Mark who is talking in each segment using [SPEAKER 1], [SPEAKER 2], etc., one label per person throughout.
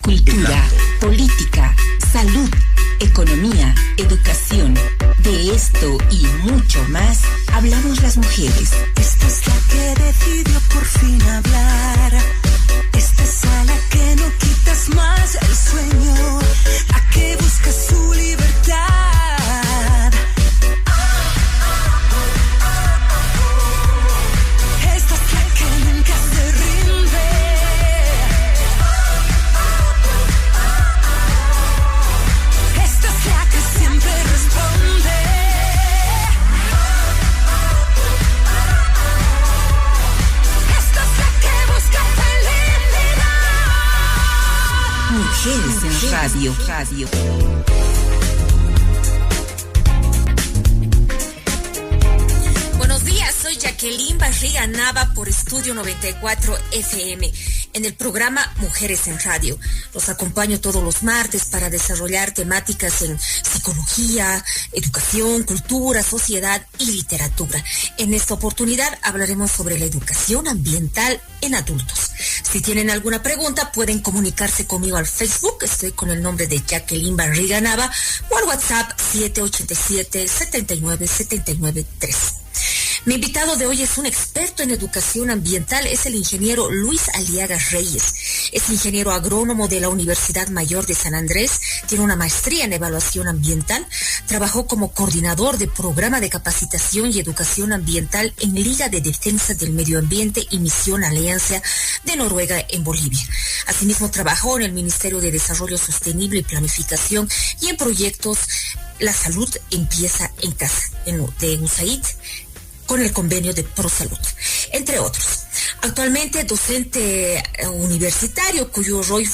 [SPEAKER 1] cultura, política, salud, economía, educación. De esto y mucho más hablamos las mujeres.
[SPEAKER 2] Esta es la que decidió por fin hablar. Esta es a la que no quitas más el sueño, a que busca su libertad. Esta es la que nunca se rinde. Esta es la que siempre responde. Esta es la que busca felicidad.
[SPEAKER 1] Mujeres en radio.
[SPEAKER 3] Buenos días, soy Jacqueline Barriga Nava por Estudio 94 FM en el programa Mujeres en Radio. Los acompaño todos los martes para desarrollar temáticas en psicología, educación, cultura, sociedad y literatura. En esta oportunidad hablaremos sobre la educación ambiental en adultos. Si tienen alguna pregunta, pueden comunicarse conmigo al Facebook. Estoy con el nombre de Jacqueline Barriga Nava o al WhatsApp 787-79-79-3. Mi invitado de hoy es un experto en educación ambiental, es el ingeniero Luis Aliaga Reyes. Es ingeniero agrónomo de la Universidad Mayor de San Andrés, tiene una maestría en evaluación ambiental, trabajó como coordinador de programa de capacitación y educación ambiental en Liga de Defensa del Medio Ambiente y Misión Alianza de Noruega en Bolivia. Asimismo, trabajó en el Ministerio de Desarrollo Sostenible y Planificación y en proyectos La Salud Empieza en Casa, de USAID, con el convenio de ProSalud, entre otros. Actualmente docente universitario cuyo rol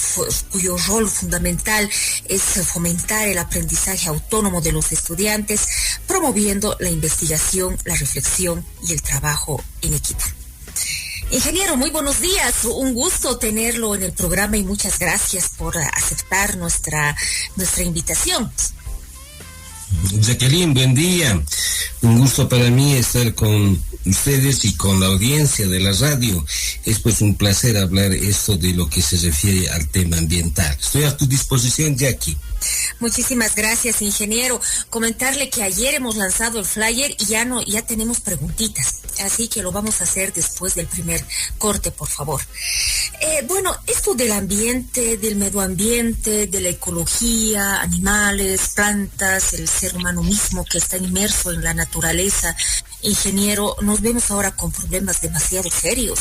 [SPEAKER 3] fundamental es fomentar el aprendizaje autónomo de los estudiantes, promoviendo la investigación, la reflexión y el trabajo en equipo. Ingeniero, muy buenos días, un gusto tenerlo en el programa y muchas gracias por aceptar nuestra invitación.
[SPEAKER 4] Jacqueline, buen día. Un gusto para mí estar con ustedes y con la audiencia de la radio. Es pues un placer hablar esto de lo que se refiere al tema ambiental. Estoy a tu disposición, Jackie.
[SPEAKER 3] Muchísimas gracias, ingeniero. Comentarle que ayer hemos lanzado el flyer y ya tenemos preguntitas, así que lo vamos a hacer después del primer corte, por favor. Bueno, esto del ambiente, del medio ambiente, de la ecología, animales, plantas, el ser humano mismo que está inmerso en la naturaleza, ingeniero, nos vemos ahora con problemas demasiado serios.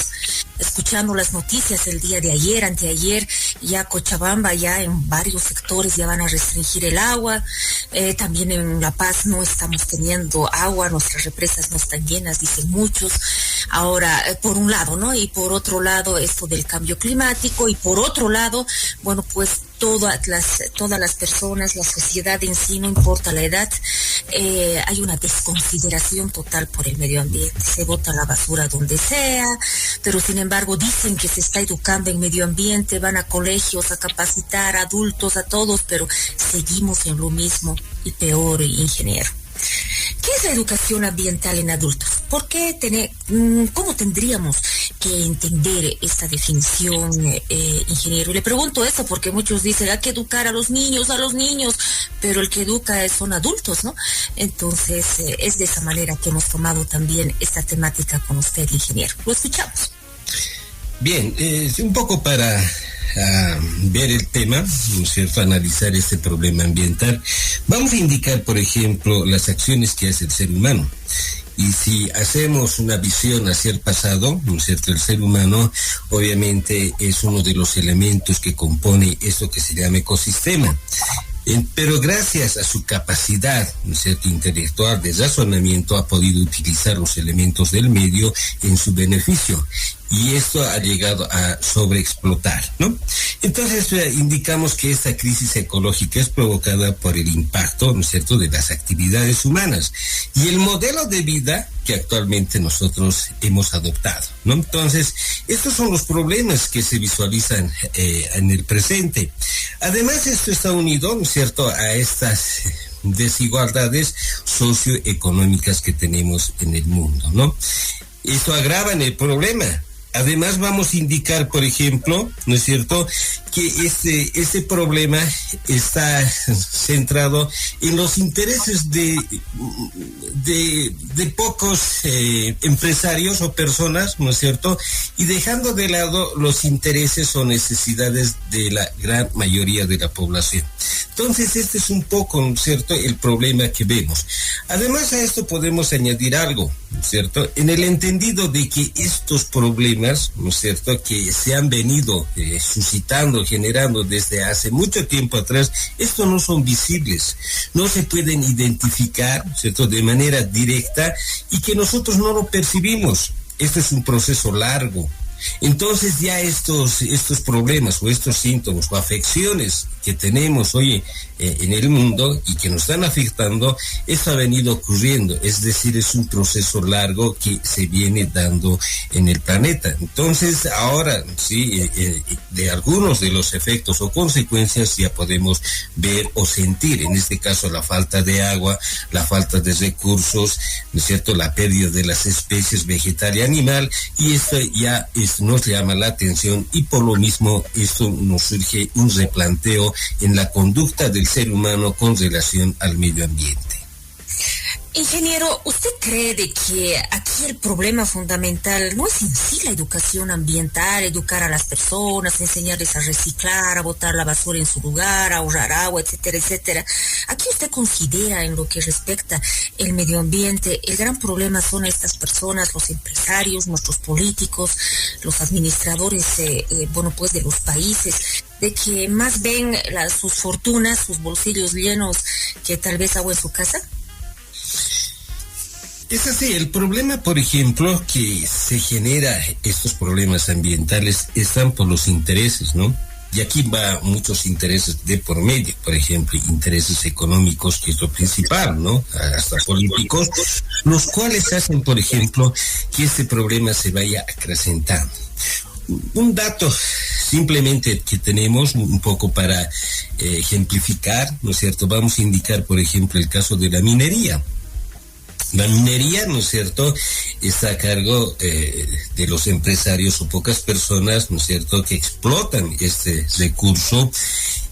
[SPEAKER 3] Escuchando las noticias el día de ayer, anteayer, ya Cochabamba, ya en varios sectores ya van a restringir el agua. También en La Paz no estamos teniendo agua, nuestras represas no están llenas, dicen muchos. Ahora, por un lado, ¿no? Y por otro lado, esto del cambio climático. Y por otro lado, bueno, pues todas las personas, la sociedad en sí, no importa la edad, hay una desconsideración total por el medio ambiente. Se bota la basura donde sea, pero sin embargo dicen que se está educando en medio ambiente, van a colegios a capacitar a adultos, a todos, pero seguimos en lo mismo y peor, ingeniero. ¿Qué es la educación ambiental en adultos? ¿Cómo tendríamos que entender esta definición, ingeniero? Y le pregunto esto porque muchos dicen hay que educar a los niños, pero el que educa son adultos, ¿no? Entonces, es de esa manera que hemos tomado también esta temática con usted, ingeniero. Lo escuchamos.
[SPEAKER 4] Bien, un poco para ver el tema, ¿no es cierto?, analizar este problema ambiental, vamos a indicar, por ejemplo, las acciones que hace el ser humano. Y si hacemos una visión hacia el pasado, ¿no es cierto?, el ser humano obviamente es uno de los elementos que compone esto que se llama ecosistema. Pero gracias a su capacidad, ¿no es cierto?, intelectual de razonamiento, ha podido utilizar los elementos del medio en su beneficio. Y esto ha llegado a sobreexplotar, ¿no? Entonces, indicamos que esta crisis ecológica es provocada por el impacto, ¿no es cierto?, de las actividades humanas y el modelo de vida que actualmente nosotros hemos adoptado, ¿no? Entonces, estos son los problemas que se visualizan en el presente. Además, esto está unido, ¿no es cierto?, a estas desigualdades socioeconómicas que tenemos en el mundo, ¿no? Esto agrava el problema. Además vamos a indicar, por ejemplo, ¿no es cierto?, que este problema está centrado en los intereses de pocos empresarios o personas, ¿no es cierto?, y dejando de lado los intereses o necesidades de la gran mayoría de la población. Entonces, este es un poco, ¿no es cierto?, el problema que vemos. Además, a esto podemos añadir algo, ¿no es cierto?, en el entendido de que estos problemas, ¿no es cierto?, que se han venido suscitando, generando desde hace mucho tiempo atrás, estos no son visibles, no se pueden identificar, ¿no es cierto?, de manera directa, y que nosotros no lo percibimos. Este es un proceso largo. Entonces ya estos problemas o estos síntomas o afecciones que tenemos hoy en el mundo y que nos están afectando, esto ha venido ocurriendo, es decir, es un proceso largo que se viene dando en el planeta. Entonces ahora sí, de algunos de los efectos o consecuencias ya podemos ver o sentir, en este caso la falta de agua, la falta de recursos, ¿no es cierto?, la pérdida de las especies vegetal y animal, y esto ya nos llama la atención, y por lo mismo esto nos surge un replanteo en la conducta del ser humano con relación al medio ambiente.
[SPEAKER 3] Ingeniero, ¿usted cree de que aquí el problema fundamental no es en sí la educación ambiental, educar a las personas, enseñarles a reciclar, a botar la basura en su lugar, a ahorrar agua, etcétera, etcétera? Aquí usted considera, en lo que respecta el medio ambiente, el gran problema son estas personas, los empresarios, nuestros políticos, los administradores, de los países, de que más ven sus fortunas, sus bolsillos llenos, que tal vez agua en su casa?
[SPEAKER 4] Es así, el problema, por ejemplo, que se genera estos problemas ambientales están por los intereses, ¿no? Y aquí va muchos intereses de por medio, por ejemplo, intereses económicos, que es lo principal, ¿no? Hasta políticos, los cuales hacen, por ejemplo, que este problema se vaya acrecentando. Un dato simplemente que tenemos un poco para ejemplificar, ¿no es cierto? Vamos a indicar, por ejemplo, el caso de la minería. La minería, ¿no es cierto?, está a cargo de los empresarios o pocas personas, ¿no es cierto?, que explotan este recurso.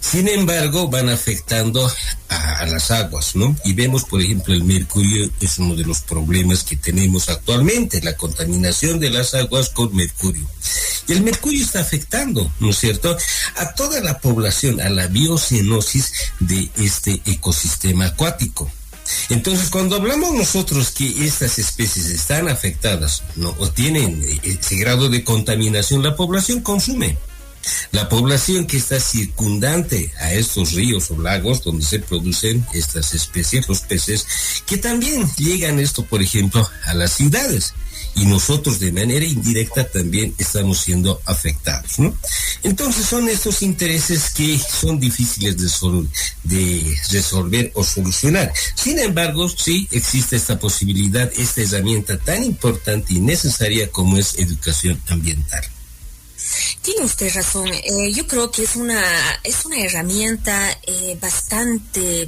[SPEAKER 4] Sin embargo, van afectando a las aguas, ¿no? Y vemos, por ejemplo, el mercurio es uno de los problemas que tenemos actualmente, la contaminación de las aguas con mercurio. Y el mercurio está afectando, ¿no es cierto?, a toda la población, a la biocenosis de este ecosistema acuático. Entonces, cuando hablamos nosotros que estas especies están afectadas, ¿no?, o tienen ese grado de contaminación, la población consume. La población que está circundante a estos ríos o lagos donde se producen estas especies, los peces, que también llegan esto, por ejemplo, a las ciudades. Y nosotros de manera indirecta también estamos siendo afectados, ¿no? Entonces son estos intereses que son difíciles de resolver o solucionar. Sin embargo, sí existe esta posibilidad, esta herramienta tan importante y necesaria como es educación ambiental.
[SPEAKER 3] Tiene usted razón. Yo creo que es una herramienta bastante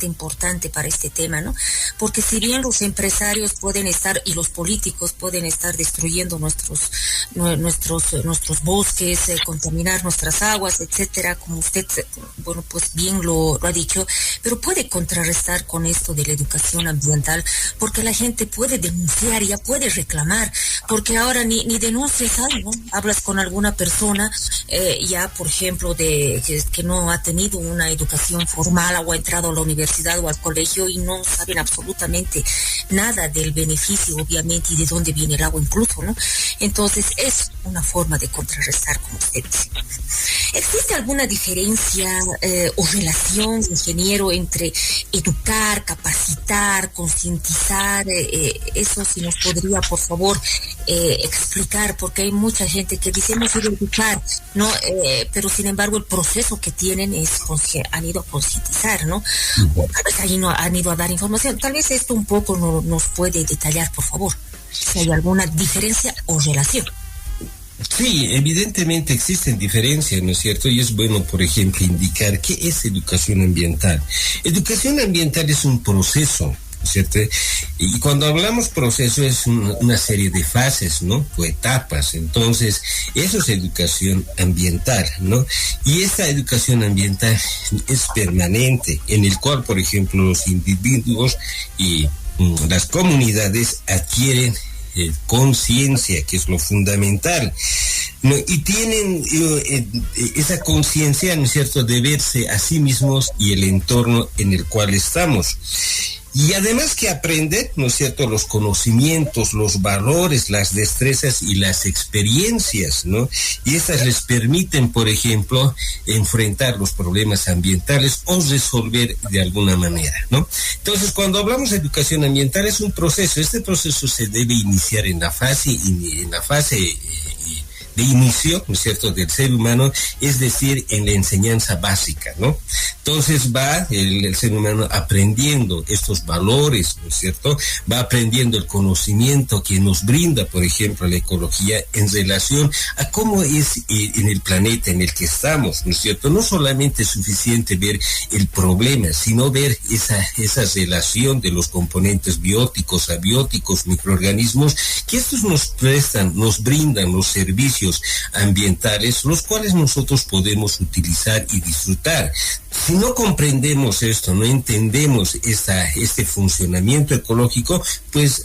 [SPEAKER 3] importante para este tema, ¿no? Porque si bien los empresarios pueden estar y los políticos pueden estar destruyendo nuestros bosques, contaminar nuestras aguas, etcétera, como usted, pues bien lo ha dicho, pero puede contrarrestar con esto de la educación ambiental, porque la gente puede denunciar, ya puede reclamar, porque ahora ni denuncias hay, ¿no? Hablas con alguna persona ya, por ejemplo, que no ha tenido una educación formal o ha entrado a la universidad o al colegio y no saben absolutamente nada del beneficio, obviamente, y de dónde viene el agua incluso, ¿no? Entonces es una forma de contrarrestar, como usted dice. ¿Existe alguna diferencia o relación, ingeniero, entre educar, capacitar, concientizar? Eso si nos podría, por favor, explicar, porque hay mucha gente que dice hemos ido a educar, ¿no? Pero sin embargo el proceso que tienen es que han ido a concientizar, ¿no? O tal vez han ido a dar información. Tal vez esto un poco nos puede detallar, por favor, si hay alguna diferencia o relación.
[SPEAKER 4] Sí, evidentemente existen diferencias, ¿no es cierto? Y es bueno, por ejemplo, indicar qué es educación ambiental. Educación ambiental es un proceso ¿cierto? Y cuando hablamos proceso es una serie de fases, ¿no? O etapas. Entonces, eso es educación ambiental, ¿no? Y esta educación ambiental es permanente, en el cual, por ejemplo, los individuos y las comunidades adquieren conciencia, que es lo fundamental, ¿no? Y tienen esa conciencia, ¿no es cierto?, de verse a sí mismos y el entorno en el cual estamos. Y además que aprenden, ¿no es cierto?, los conocimientos, los valores, las destrezas y las experiencias, ¿no? Y estas les permiten, por ejemplo, enfrentar los problemas ambientales o resolver de alguna manera, ¿no? Entonces, cuando hablamos de educación ambiental es un proceso. Este proceso se debe iniciar en la fase de inicio, ¿no es cierto?, del ser humano, es decir, en la enseñanza básica, ¿no? Entonces va el ser humano aprendiendo estos valores, ¿no es cierto? Va aprendiendo el conocimiento que nos brinda, por ejemplo, la ecología en relación a cómo es en el planeta en el que estamos, ¿no es cierto? No solamente es suficiente ver el problema, sino ver esa relación de los componentes bióticos, abióticos, microorganismos, que estos nos brindan los servicios ambientales, los cuales nosotros podemos utilizar y disfrutar. Si no comprendemos esto, no entendemos este funcionamiento ecológico, pues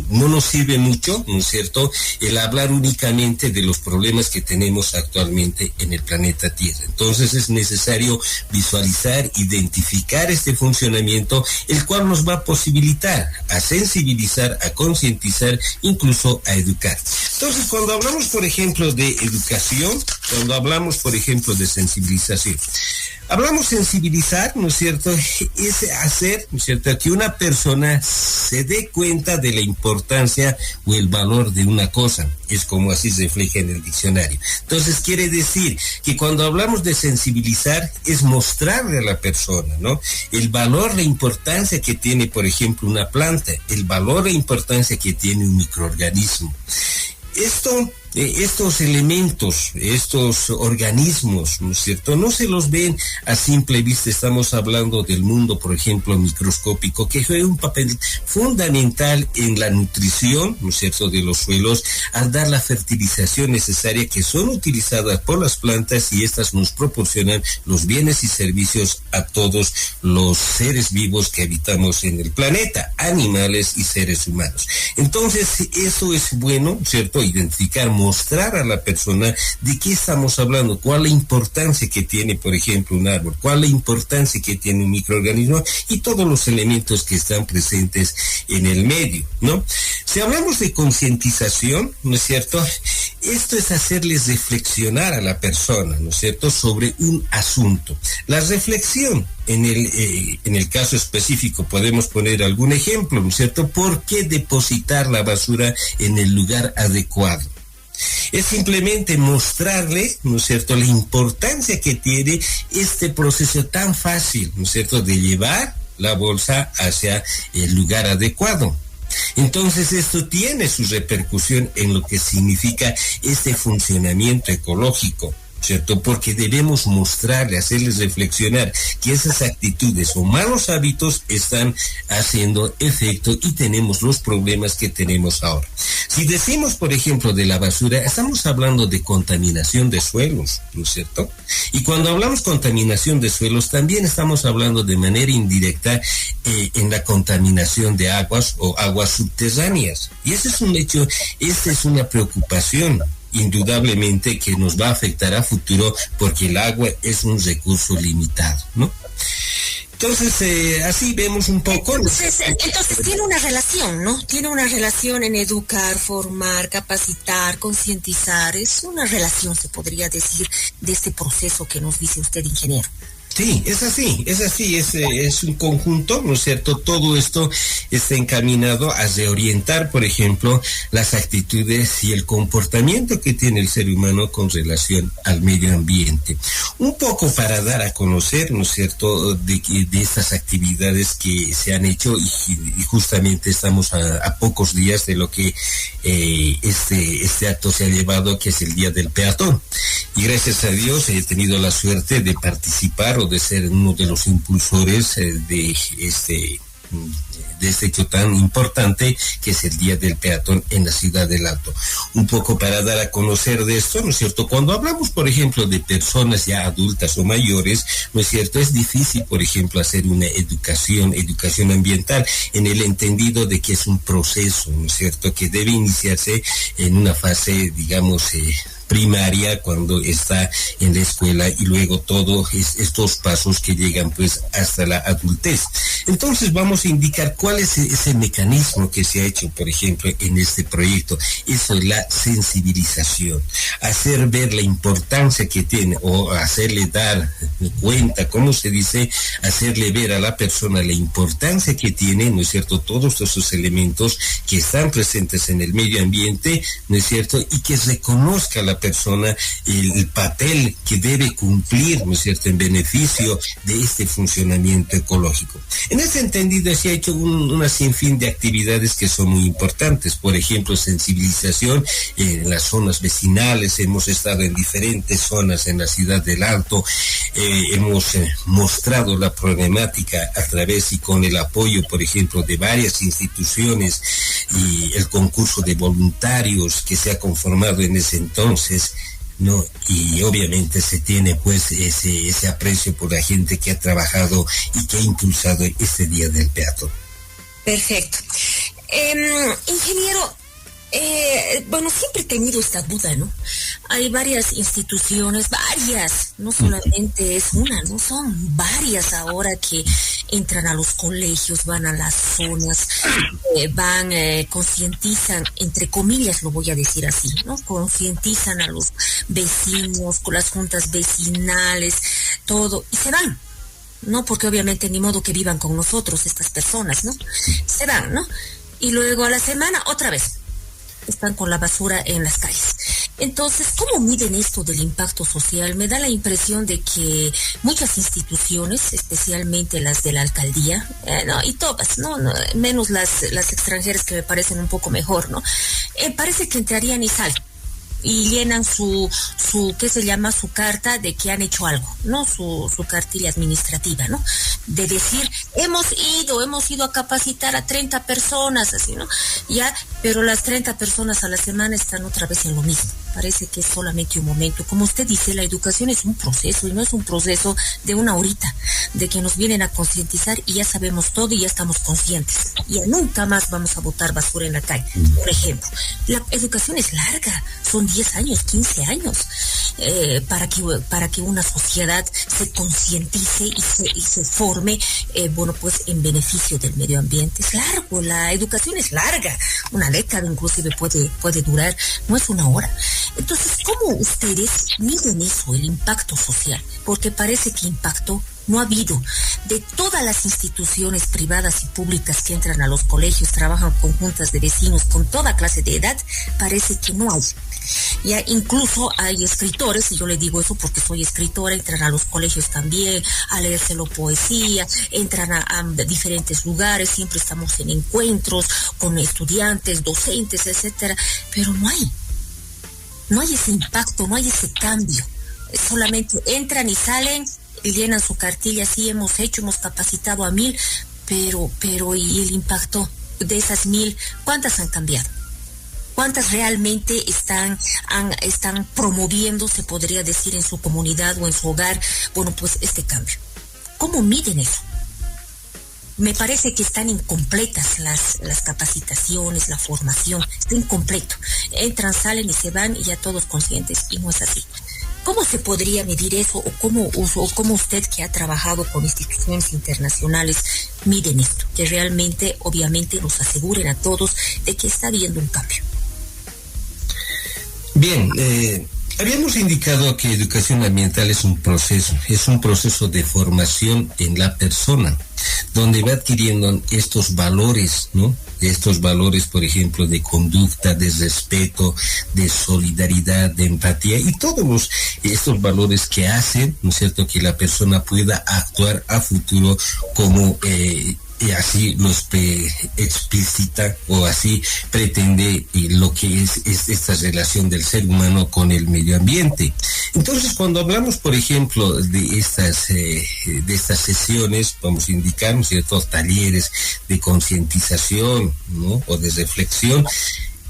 [SPEAKER 4] no nos sirve mucho, ¿no es cierto?, el hablar únicamente de los problemas que tenemos actualmente en el planeta Tierra. Entonces es necesario visualizar, identificar este funcionamiento, el cual nos va a posibilitar a sensibilizar, a concientizar, incluso a educar. Entonces, cuando hablamos, por ejemplo, de educación, cuando hablamos, por ejemplo, de sensibilización, hablamos sensibilizar, ¿no es cierto?, es hacer, ¿no es cierto?, que una persona se dé cuenta de la importancia o el valor de una cosa. Es como así se refleja en el diccionario. Entonces quiere decir que cuando hablamos de sensibilizar es mostrarle a la persona, ¿no?, el valor, la importancia que tiene, por ejemplo, una planta, el valor, la importancia que tiene un microorganismo. Estos elementos, estos organismos, ¿no es cierto?, no se los ven a simple vista. Estamos hablando del mundo, por ejemplo, microscópico, que juega un papel fundamental en la nutrición, ¿no es cierto?, de los suelos, al dar la fertilización necesaria que son utilizadas por las plantas, y estas nos proporcionan los bienes y servicios a todos los seres vivos que habitamos en el planeta, animales y seres humanos. Entonces, eso es bueno, ¿cierto?, identificar, mostrar a la persona de qué estamos hablando, cuál es la importancia que tiene, por ejemplo, un árbol, cuál es la importancia que tiene un microorganismo y todos los elementos que están presentes en el medio, ¿no? Si hablamos de concientización, ¿no es cierto?, esto es hacerles reflexionar a la persona, ¿no es cierto?, sobre un asunto. La reflexión, en el caso específico, podemos poner algún ejemplo, ¿no es cierto? ¿Por qué depositar la basura en el lugar adecuado? Es simplemente mostrarle, ¿no es cierto?, la importancia que tiene este proceso tan fácil, ¿no es cierto?, de llevar la bolsa hacia el lugar adecuado. Entonces esto tiene su repercusión en lo que significa este funcionamiento ecológico, ¿cierto? Porque debemos mostrarle, hacerles reflexionar que esas actitudes o malos hábitos están haciendo efecto y tenemos los problemas que tenemos ahora. Si decimos, por ejemplo, de la basura, estamos hablando de contaminación de suelos, ¿no es cierto? Y cuando hablamos contaminación de suelos, también estamos hablando de manera indirecta en la contaminación de aguas o aguas subterráneas. Y ese es un hecho, esta es una preocupación indudablemente que nos va a afectar a futuro, porque el agua es un recurso limitado, ¿no? Entonces, así vemos un poco.
[SPEAKER 3] Entonces tiene una relación, ¿no? Tiene una relación en educar, formar, capacitar, concientizar. Es una relación, se podría decir, de este proceso que nos dice usted, ingeniero.
[SPEAKER 4] Sí, es así, es un conjunto, ¿no es cierto? Todo esto está encaminado a reorientar, por ejemplo, las actitudes y el comportamiento que tiene el ser humano con relación al medio ambiente. Un poco para dar a conocer, ¿no es cierto?, de estas actividades que se han hecho, y justamente estamos a pocos días de lo que este acto se ha llevado, que es el Día del Peatón. Y gracias a Dios he tenido la suerte de participar, de ser uno de los impulsores de de este hecho tan importante que es el Día del Peatón en la ciudad del Alto. Un poco para dar a conocer de esto, ¿no es cierto? Cuando hablamos, por ejemplo, de personas ya adultas o mayores, ¿no es cierto? Es difícil, por ejemplo, hacer una educación ambiental, en el entendido de que es un proceso, ¿no es cierto?, que debe iniciarse en una fase, digamos, primaria, cuando está en la escuela, y luego todos estos pasos que llegan pues hasta la adultez. Entonces vamos a indicar cuál es ese mecanismo que se ha hecho, por ejemplo, en este proyecto. Eso es la sensibilización, hacer ver la importancia que tiene, o hacerle dar cuenta, ¿cómo se dice? Hacerle ver a la persona la importancia que tiene, ¿no es cierto?, todos esos elementos que están presentes en el medio ambiente, ¿no es cierto?, y que reconozca la persona el papel que debe cumplir, ¿no es cierto?, en beneficio de este funcionamiento ecológico. En ese entendido se ha hecho una sinfín de actividades que son muy importantes. Por ejemplo, sensibilización en las zonas vecinales. Hemos estado en diferentes zonas en la ciudad del Alto. Hemos mostrado la problemática a través y con el apoyo, por ejemplo, de varias instituciones y el concurso de voluntarios que se ha conformado en ese entonces, ¿no? Y obviamente se tiene pues ese aprecio por la gente que ha trabajado y que ha impulsado este Día del Peatón.
[SPEAKER 3] Perfecto. Ingeniero, bueno, siempre he tenido esta duda, ¿no? Hay varias instituciones, no solamente es una, ¿no? Son varias ahora que entran a los colegios, van a las zonas, concientizan, entre comillas lo voy a decir así, ¿no? Concientizan a los vecinos, con las juntas vecinales, todo, y se van, ¿no? Porque obviamente ni modo que vivan con nosotros estas personas, ¿no? Se van, ¿no? Y luego a la semana otra vez están con la basura en las calles. Entonces, ¿cómo miden esto del impacto social? Me da la impresión de que muchas instituciones, especialmente las de la alcaldía, y todas, ¿no? Menos las extranjeras, que me parecen un poco mejor, ¿no? Parece que entrarían y salen y llenan su ¿qué se llama? Su carta de que han hecho algo, ¿no? Su cartilla administrativa, ¿no? De decir, hemos ido a capacitar a 30 personas, así, ¿no? Ya, pero las 30 personas a la semana están otra vez en lo mismo. Parece que es solamente un momento. Como usted dice, la educación es un proceso, y no es un proceso de una horita, de que nos vienen a concientizar y ya sabemos todo y ya estamos conscientes. Ya nunca más vamos a botar basura en la calle, por ejemplo. La educación es larga, son 10 años, 15 años, para que una sociedad se concientice y se forme, pues en beneficio del medio ambiente. Es largo, la educación es larga, una década inclusive puede durar, no es una hora. Entonces, ¿cómo ustedes miden eso, el impacto social? Porque parece que impacto no ha habido. De todas las instituciones privadas y públicas que entran a los colegios, trabajan con juntas de vecinos con toda clase de edad, parece que no hay. Ya incluso hay escritores, y yo le digo eso porque soy escritora, entran a los colegios también a leérselo poesía, entran a diferentes lugares, siempre estamos en encuentros con estudiantes, docentes, etcétera, pero no hay ese impacto, no hay ese cambio. Solamente entran y salen y llenan su cartilla, sí hemos capacitado a 1000, pero ¿y el impacto de esas 1000? ¿Cuántas han cambiado? ¿Cuántas realmente están promoviendo, se podría decir, en su comunidad o en su hogar, pues este cambio? ¿Cómo miden eso? Me parece que están incompletas las capacitaciones, la formación, está incompleto. Entran, salen y se van y ya todos conscientes, y no es así. ¿Cómo se podría medir eso, o cómo usted, que ha trabajado con instituciones internacionales, miden esto? Que realmente, obviamente, nos aseguren a todos de que está habiendo un cambio.
[SPEAKER 4] Bien, habíamos indicado que educación ambiental es un proceso de formación en la persona, donde va adquiriendo estos valores, ¿no? Estos valores, por ejemplo, de conducta, de respeto, de solidaridad, de empatía, y todos estos valores que hacen, ¿no es cierto?, que la persona pueda actuar a futuro como y así lo explicita o así pretende lo que es esta relación del ser humano con el medio ambiente. Entonces, cuando hablamos, por ejemplo, de estas sesiones, vamos a indicar, ¿no es cierto?, talleres de concientización, ¿no?, o de reflexión,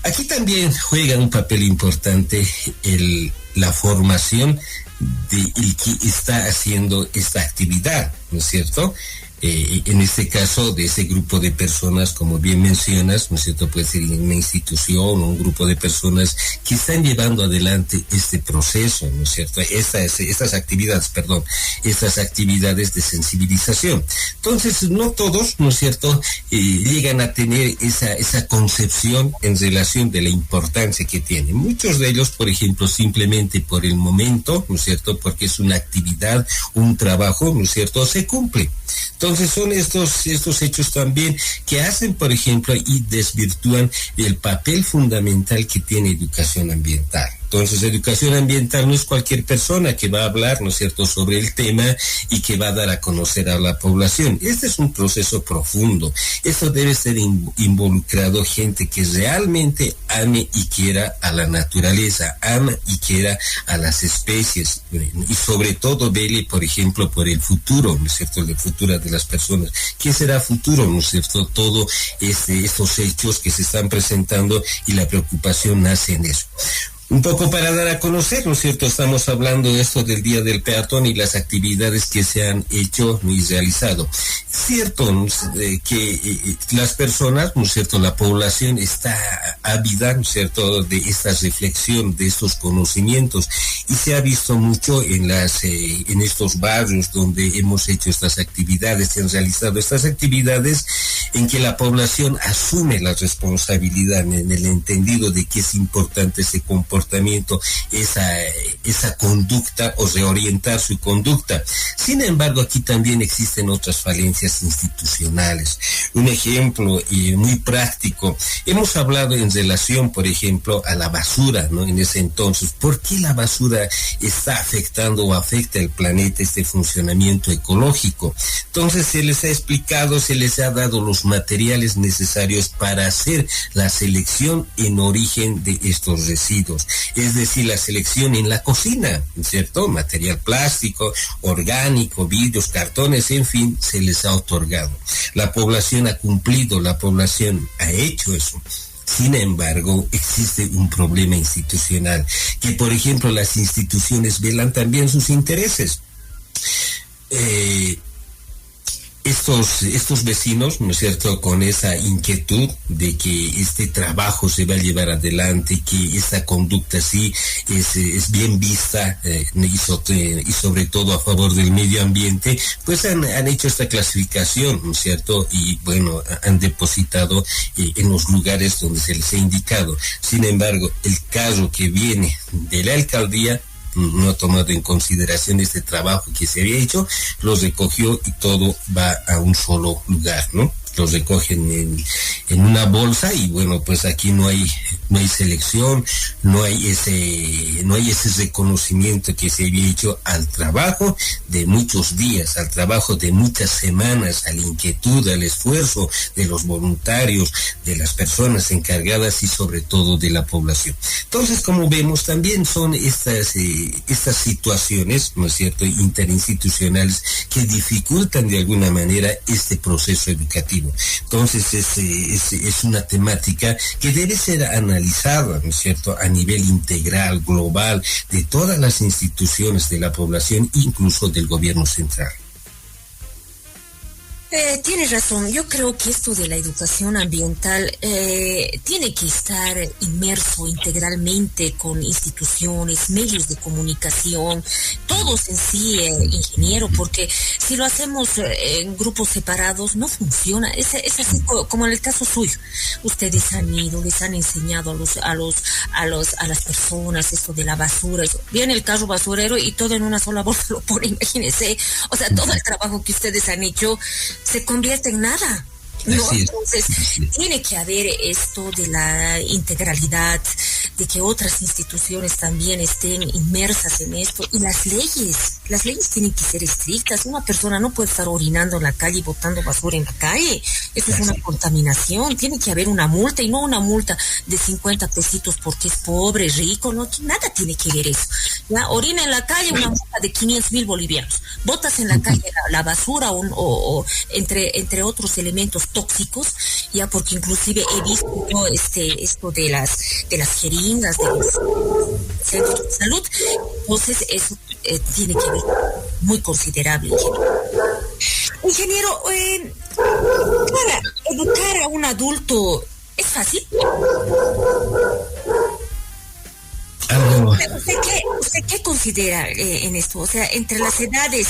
[SPEAKER 4] aquí también juega un papel importante la formación del que está haciendo esta actividad, ¿no es cierto? En este caso, de ese grupo de personas, como bien mencionas, ¿no es cierto?, puede ser una institución o un grupo de personas que están llevando adelante este proceso, ¿no es cierto?, estas actividades de sensibilización. Entonces, no todos, ¿no es cierto?, llegan a tener esa concepción en relación de la importancia que tiene. Muchos de ellos, por ejemplo, simplemente por el momento, ¿no es cierto?, porque es una actividad, un trabajo, ¿no es cierto?, se cumple. Entonces son estos hechos también que hacen, por ejemplo, y desvirtúan el papel fundamental que tiene educación ambiental. Entonces, educación ambiental no es cualquier persona que va a hablar, ¿no es cierto?, sobre el tema y que va a dar a conocer a la población. Este es un proceso profundo. Esto debe ser involucrado gente que realmente ame y quiera a la naturaleza, ama y quiera a las especies y sobre todo vele, por ejemplo, por el futuro, ¿no es cierto?, el futuro de las personas. ¿Qué será futuro, no es cierto? Todo estos hechos que se están presentando y la preocupación nace en eso. Un poco para dar a conocer, ¿no es cierto?, estamos hablando de esto del Día del Peatón y las actividades que se han hecho y realizado. Es cierto, ¿no?, que las personas, ¿no es cierto?, la población está ávida, ¿no es cierto?, de esta reflexión, de estos conocimientos, y se ha visto mucho en estos barrios donde hemos hecho estas actividades, se han realizado estas actividades en que la población asume la responsabilidad en el entendido de que es importante ese comportamiento, esa conducta o reorientar su conducta. Sin embargo, aquí también existen otras falencias institucionales. Un ejemplo muy práctico, hemos hablado en relación, por ejemplo, a la basura, ¿no? En ese entonces, ¿por qué la basura está afectando o afecta el planeta, este funcionamiento ecológico? Entonces se les ha explicado, se les ha dado los materiales necesarios para hacer la selección en origen de estos residuos. Es decir, la selección en la cocina, ¿cierto? Material plástico, orgánico, vidrios, cartones, en fin, se les ha otorgado. La población ha cumplido, la población ha hecho eso. Sin embargo, existe un problema institucional, que por ejemplo las instituciones velan también sus intereses. Estos vecinos, ¿no es cierto?, con esa inquietud de que este trabajo se va a llevar adelante, que esta conducta sí es bien vista y sobre todo a favor del medio ambiente, pues han hecho esta clasificación, ¿no es cierto?, y bueno, han depositado en los lugares donde se les ha indicado. Sin embargo, el caso que viene de la alcaldía no ha tomado en consideración este trabajo que se había hecho, los recogió y todo va a un solo lugar, ¿no? Los recogen en una bolsa y bueno, pues aquí no hay selección, no hay ese reconocimiento que se había hecho al trabajo de muchos días, al trabajo de muchas semanas, a la inquietud, al esfuerzo de los voluntarios, de las personas encargadas y sobre todo de la población. Entonces, como vemos, también son estas situaciones, ¿no es cierto?, interinstitucionales que dificultan de alguna manera este proceso educativo. Entonces es una temática que debe ser analizada, ¿no es cierto?, a nivel integral, global, de todas las instituciones de la población, incluso del gobierno central.
[SPEAKER 3] Tienes razón, yo creo que esto de la educación ambiental tiene que estar inmerso integralmente con instituciones, medios de comunicación, todos en sí, ingeniero, porque si lo hacemos en grupos separados no funciona. Es así como en el caso suyo. Ustedes han ido, les han enseñado a las personas esto de la basura. Viene el carro basurero y todo en una sola bolsa lo pone, imagínense. O sea, todo el trabajo que ustedes han hecho se convierte en nada. ¿no? Entonces, tiene que haber esto de la integralidad, de que otras instituciones también estén inmersas en esto, y las leyes tienen que ser estrictas. Una persona no puede estar orinando en la calle y botando basura en la calle. Eso es una contaminación. Tiene que haber una multa, y no una multa de 50 pesitos porque es pobre, rico, no, nada tiene que ver eso. ¿Ya? Orina en la calle, una multa de 500,000 bolivianos. Botas en la calle la basura o entre otros elementos tóxicos, ya, porque inclusive he visto yo esto de las jeringas de los centros de salud. Entonces eso tiene que ver muy considerable, ingeniero. Para educar a un adulto es fácil. ¿Usted qué considera en esto? O sea, entre las edades,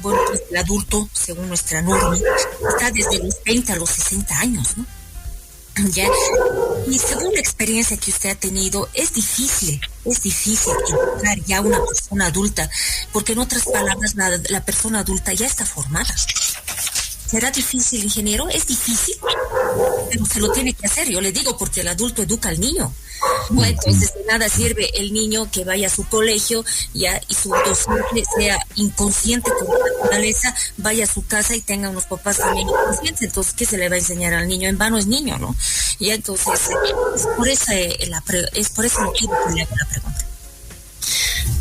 [SPEAKER 3] bueno, pues el adulto, según nuestra norma, está desde los 20 a los 60 años, ¿no? ¿Ya? Y según la experiencia que usted ha tenido, es difícil educar ya a una persona adulta, porque en otras palabras, la persona adulta ya está formada. ¿Será difícil, ingeniero? Es difícil, pero se lo tiene que hacer, yo le digo, porque el adulto educa al niño. Bueno, entonces de nada sirve el niño que vaya a su colegio ya y su docente sea inconsciente con la naturaleza, vaya a su casa y tenga unos papás también inconscientes. Entonces, ¿qué se le va a enseñar al niño? En vano es niño, ¿no? Y entonces es por ese motivo que le hago la pregunta.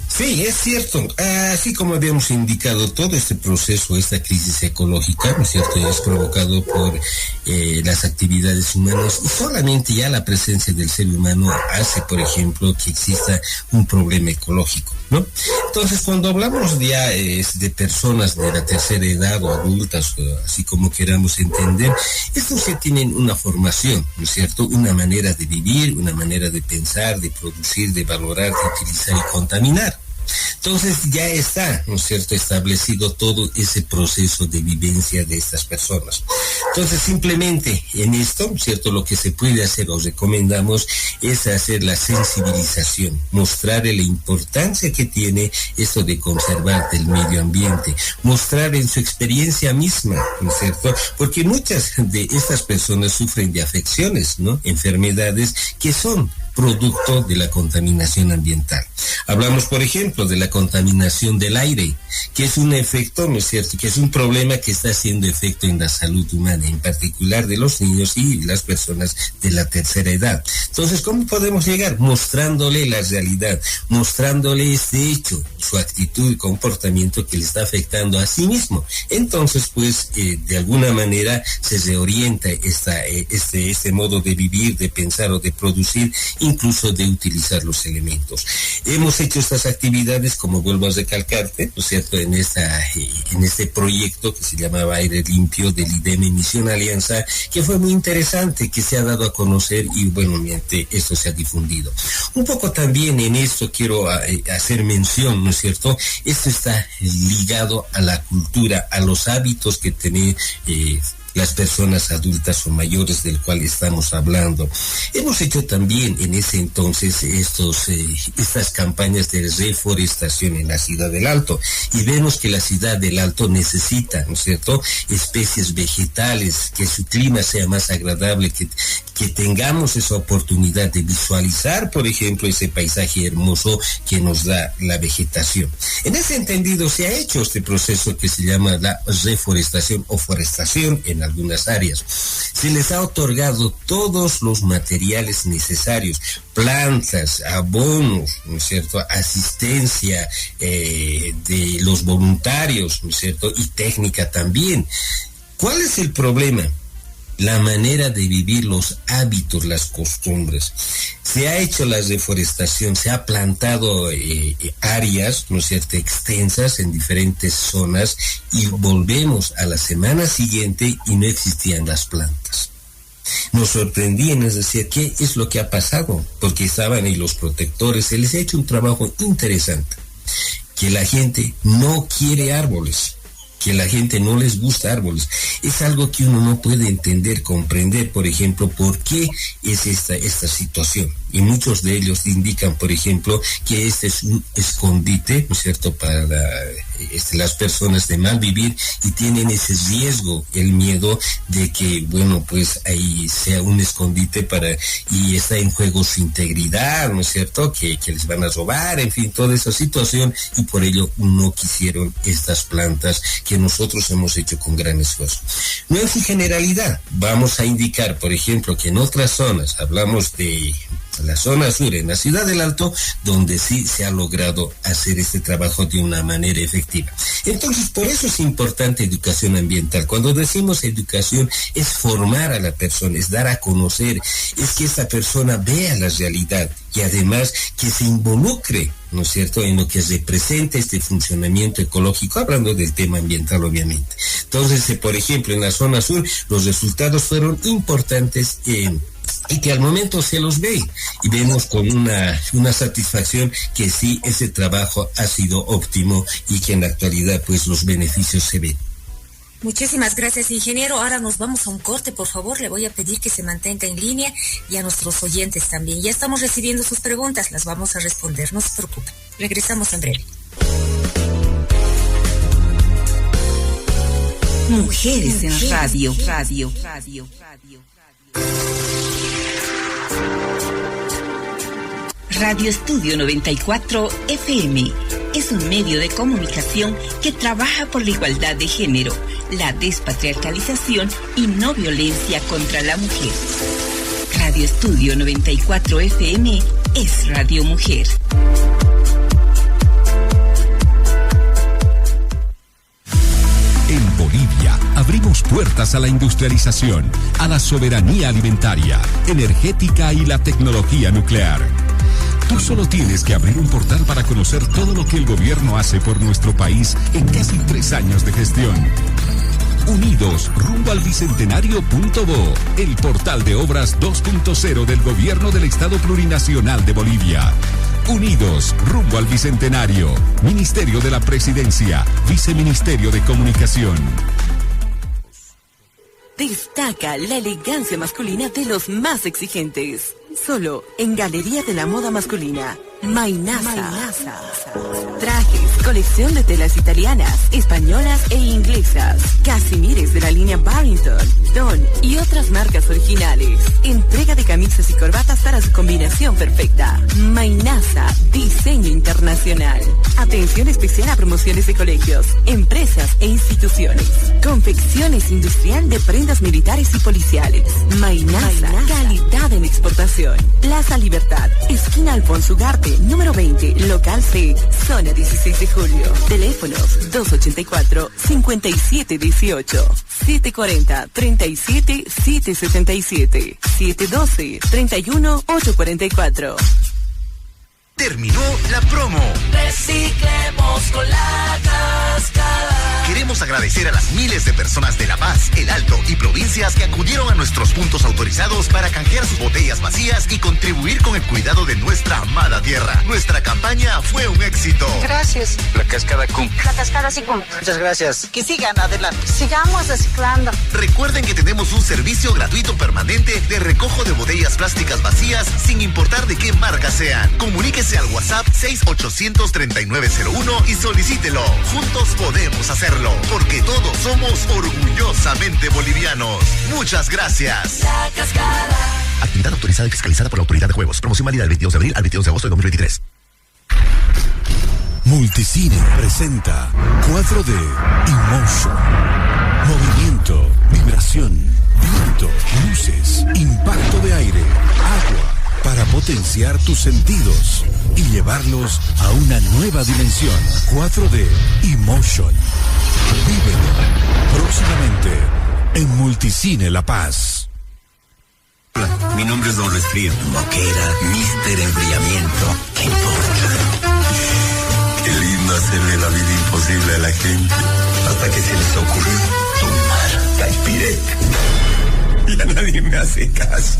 [SPEAKER 4] Sí, es cierto. Así como habíamos indicado, todo este proceso, esta crisis ecológica, ¿no es cierto?, es provocado por las actividades humanas, y solamente ya la presencia del ser humano hace, por ejemplo, que exista un problema ecológico, ¿no? Entonces, cuando hablamos ya de personas de la tercera edad o adultas, así como queramos entender, estos ya tienen una formación, ¿no es cierto?, una manera de vivir, una manera de pensar, de producir, de valorar, de utilizar y contaminar. Entonces ya está, ¿no es cierto?, establecido todo ese proceso de vivencia de estas personas. Entonces simplemente en esto, ¿no es cierto?, lo que se puede hacer, os recomendamos, es hacer la sensibilización, mostrarle la importancia que tiene esto de conservar el medio ambiente, mostrar en su experiencia misma, ¿no es cierto?, porque muchas de estas personas sufren de afecciones, ¿no?, enfermedades que son producto de la contaminación ambiental. Hablamos, por ejemplo, de la contaminación del aire, que es un efecto, ¿no es cierto?, que es un problema que está haciendo efecto en la salud humana, en particular de los niños y las personas de la tercera edad. Entonces, ¿cómo podemos llegar? Mostrándole la realidad, mostrándole este hecho, su actitud y comportamiento que le está afectando a sí mismo. Entonces, pues, de alguna manera se reorienta este modo de vivir, de pensar o de producir, incluso de utilizar los elementos. Hemos hecho estas actividades, como vuelvo a recalcarte, ¿no es cierto?, en este proyecto que se llamaba Aire Limpio del IDEME Misión Alianza, que fue muy interesante, que se ha dado a conocer y buenamente esto se ha difundido. Un poco también en esto quiero hacer mención, ¿no es cierto?, esto está ligado a la cultura, a los hábitos que tienen las personas adultas o mayores del cual estamos hablando. Hemos hecho también en ese entonces estas campañas de reforestación en la Ciudad del Alto, y vemos que la Ciudad del Alto necesita, ¿no es cierto?, especies vegetales, que su clima sea más agradable, que tengamos esa oportunidad de visualizar, por ejemplo, ese paisaje hermoso que nos da la vegetación. En ese entendido se ha hecho este proceso que se llama la reforestación o forestación en algunas áreas. Se les ha otorgado todos los materiales necesarios, plantas, abonos, ¿no es cierto?, asistencia de los voluntarios, ¿no es cierto?, y técnica también. ¿Cuál es el problema? La manera de vivir, los hábitos, las costumbres. Se ha hecho la reforestación, se ha plantado áreas, ¿no es cierto?, extensas en diferentes zonas, y volvemos a la semana siguiente y no existían las plantas. Nos sorprendían, es decir, ¿qué es lo que ha pasado? Porque estaban ahí los protectores, se les ha hecho un trabajo interesante, que la gente no quiere árboles, que la gente no les gusta árboles. Es algo que uno no puede entender, comprender, por ejemplo, por qué es esta situación. y muchos de ellos indican, por ejemplo, que este es un escondite, ¿no es cierto?, para las personas de mal vivir, y tienen ese riesgo, el miedo de que, bueno, pues ahí sea un escondite y está en juego su integridad, ¿no es cierto?, que les van a robar, en fin, toda esa situación, y por ello no quisieron estas plantas que nosotros hemos hecho con gran esfuerzo. No en su generalidad, vamos a indicar, por ejemplo, que en otras zonas, hablamos de la zona sur, en la ciudad del Alto, donde sí se ha logrado hacer este trabajo de una manera efectiva. Entonces, por eso es importante educación ambiental. Cuando decimos educación, es formar a la persona, es dar a conocer, es que esta persona vea la realidad y además que se involucre, ¿no es cierto?, en lo que representa este funcionamiento ecológico, hablando del tema ambiental, obviamente. Entonces, por ejemplo, en la zona sur, los resultados fueron importantes y que al momento se los ve y vemos con una satisfacción que sí, ese trabajo ha sido óptimo y que en la actualidad pues los beneficios se ven.
[SPEAKER 3] Muchísimas gracias, ingeniero. Ahora nos vamos a un corte, por favor. Le voy a pedir que se mantenga en línea y a nuestros oyentes también. Ya estamos recibiendo sus preguntas, las vamos a responder, no se preocupen. Regresamos en breve.
[SPEAKER 1] Mujeres en radio. Radio Estudio 94 FM es un medio de comunicación que trabaja por la igualdad de género, la despatriarcalización y no violencia contra la mujer. Radio Estudio 94 FM es Radio Mujer.
[SPEAKER 5] En Bolivia abrimos puertas a la industrialización, a la soberanía alimentaria, energética y la tecnología nuclear. Tú solo tienes que abrir un portal para conocer todo lo que el gobierno hace por nuestro país en casi 3 años de gestión. Unidos rumbo al bicentenario.bo, el portal de obras 2.0 del gobierno del Estado Plurinacional de Bolivia. Unidos rumbo al bicentenario. Ministerio de la Presidencia, Viceministerio de Comunicación.
[SPEAKER 6] Destaca la elegancia masculina de los más exigentes. Solo en Galería de la Moda Masculina. Maynasa. Trajes, colección de telas italianas, españolas e inglesas. Casimires de la línea Barrington, Don y otras marcas originales. Entrega de camisas y corbatas para su combinación perfecta. Maynasa, diseño internacional. Atención especial a promociones de colegios, empresas e instituciones. Confecciones industrial de prendas militares y policiales. Maynasa, calidad en exportación. Plaza Libertad, esquina Alfonso Ugarte, número 20, local C, zona 16 de julio. Teléfonos 284-5718, 740-37-777, 712-31-844.
[SPEAKER 7] Terminó la promo.
[SPEAKER 2] Reciclemos con la Cascada.
[SPEAKER 7] Queremos agradecer a las miles de personas de La Paz, El Alto y provincias que acudieron a nuestros puntos autorizados para canjear sus botellas vacías y contribuir con el cuidado de nuestra amada tierra. Nuestra campaña fue un éxito.
[SPEAKER 8] Gracias.
[SPEAKER 9] La Cascada cumple.
[SPEAKER 8] La Cascada sí cumple.
[SPEAKER 9] Muchas gracias.
[SPEAKER 8] Que sigan adelante. Sigamos reciclando.
[SPEAKER 7] Recuerden que tenemos un servicio gratuito permanente de recojo de botellas plásticas vacías sin importar de qué marca sean. Comuníquese al WhatsApp 6800-3901 y solicítelo. Juntos podemos hacerlo, porque todos somos orgullosamente bolivianos. Muchas gracias.
[SPEAKER 8] La Cascada.
[SPEAKER 7] Actividad autorizada y fiscalizada por la Autoridad de Juegos. Promoción válida del 22 de abril al 22 de agosto de 2023.
[SPEAKER 5] Multicine presenta 4D Emotion. Movimiento, vibración, viento, luces, impacto de aire, agua, para potenciar tus sentidos y llevarlos a una nueva dimensión. 4D Emotion. Vívelo próximamente en Multicine La Paz.
[SPEAKER 10] Hola, mi nombre es Don Resfrío. Moquera, Mister Enfriamiento. ¿Qué importa? Qué lindo hacerle la vida imposible a la gente. Hasta que se les ocurrió tomar Taipirec. Ya nadie me hace caso.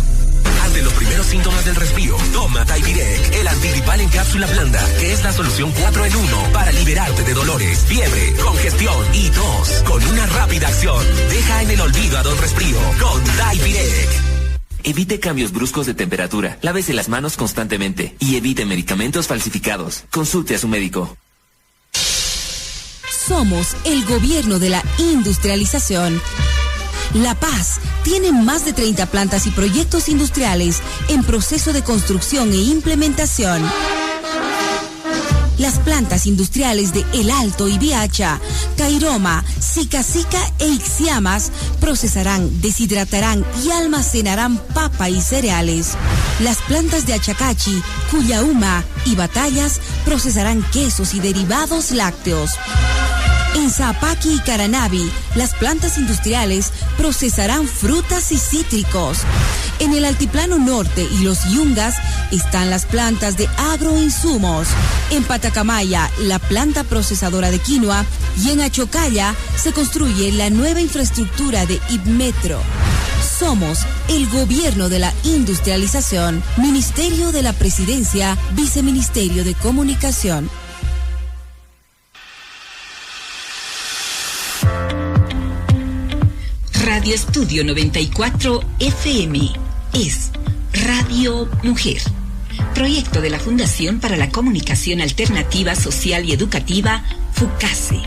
[SPEAKER 11] Ante los primeros síntomas del resfrío, toma Taipirec, el antigripal en cápsula blanda, que es la solución 4 en 1 para liberarte de dolores, fiebre, congestión y tos. Con una rápida acción, deja en el olvido a Don Resfrío con Taipirec. Evite cambios bruscos de temperatura, lávese las manos constantemente y evite medicamentos falsificados. Consulte a su médico.
[SPEAKER 9] Somos el gobierno de la industrialización. La Paz tiene más de 30 plantas y proyectos industriales en proceso de construcción e implementación. Las plantas industriales de El Alto y Biacha, Cairoma, Sica e Ixiamas procesarán, deshidratarán y almacenarán papa y cereales. Las plantas de Achacachi, Cuyauma y Batallas procesarán quesos y derivados lácteos. En Zapaqui y Caranavi, las plantas industriales procesarán frutas y cítricos. En el Altiplano Norte y los Yungas están las plantas de agroinsumos. En Patacamaya, la planta procesadora de quinoa, y en Achocalla se construye la nueva infraestructura de Ibmetro. Somos el gobierno de la industrialización, Ministerio de la Presidencia, Viceministerio de Comunicación.
[SPEAKER 1] Radio Estudio 94 FM es Radio Mujer, proyecto de la Fundación para la Comunicación Alternativa Social y Educativa, FUCASE.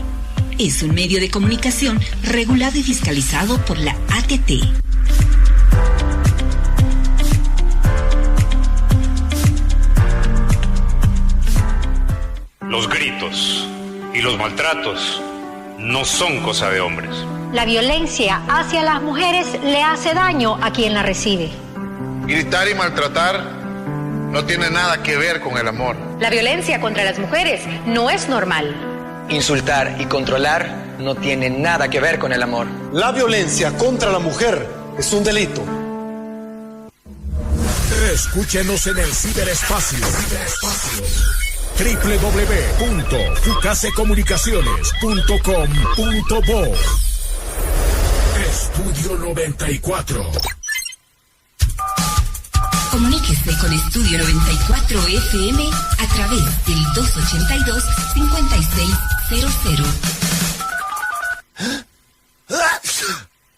[SPEAKER 1] Es un medio de comunicación regulado y fiscalizado por la ATT.
[SPEAKER 12] Los gritos y los maltratos no son cosa de hombres.
[SPEAKER 13] La violencia hacia las mujeres le hace daño a quien la recibe.
[SPEAKER 14] Gritar y maltratar no tiene nada que ver con el amor.
[SPEAKER 13] La violencia contra las mujeres no es normal.
[SPEAKER 15] Insultar y controlar no tiene nada que ver con el amor.
[SPEAKER 16] La violencia contra la mujer es un delito.
[SPEAKER 17] Escúchenos en el ciberespacio. www.fucasecomunicaciones.com.bo. Estudio 94.
[SPEAKER 1] Comuníquese con Estudio 94 FM a través del 282-5600.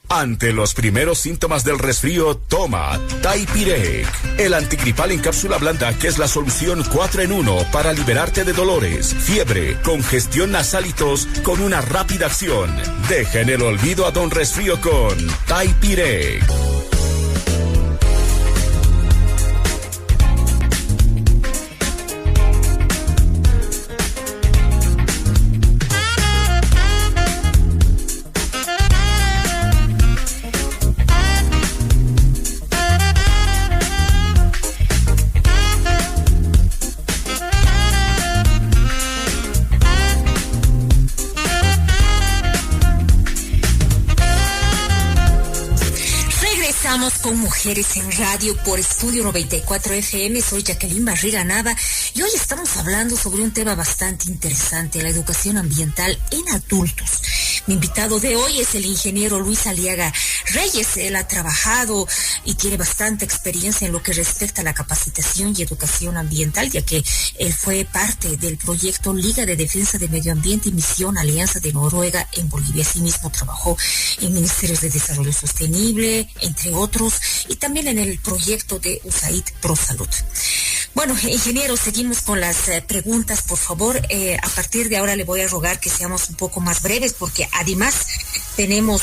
[SPEAKER 17] Ante los primeros síntomas del resfrío, toma Taipirec, el antigripal en cápsula blanda que es la solución 4 en 1 para liberarte de dolores, fiebre, congestión nasal y tos con una rápida acción. Deja en el olvido a Don Resfrío con Taipirec.
[SPEAKER 3] Con Mujeres en Radio por Estudio 94 FM. Soy Jacqueline Barriga Nava y hoy estamos hablando sobre un tema bastante interesante, la educación ambiental en adultos. Mi invitado de hoy es el ingeniero Luis Aliaga Reyes. Él ha trabajado y tiene bastante experiencia en lo que respecta a la capacitación y educación ambiental, ya que él fue parte del proyecto Liga de Defensa de Medio Ambiente y Misión Alianza de Noruega en Bolivia. Asimismo trabajó en Ministerios de Desarrollo Sostenible, entre otros, y también en el proyecto de USAID ProSalud. Bueno, ingeniero, seguimos con las preguntas, por favor. A partir de ahora le voy a rogar que seamos un poco más breves, porque además tengo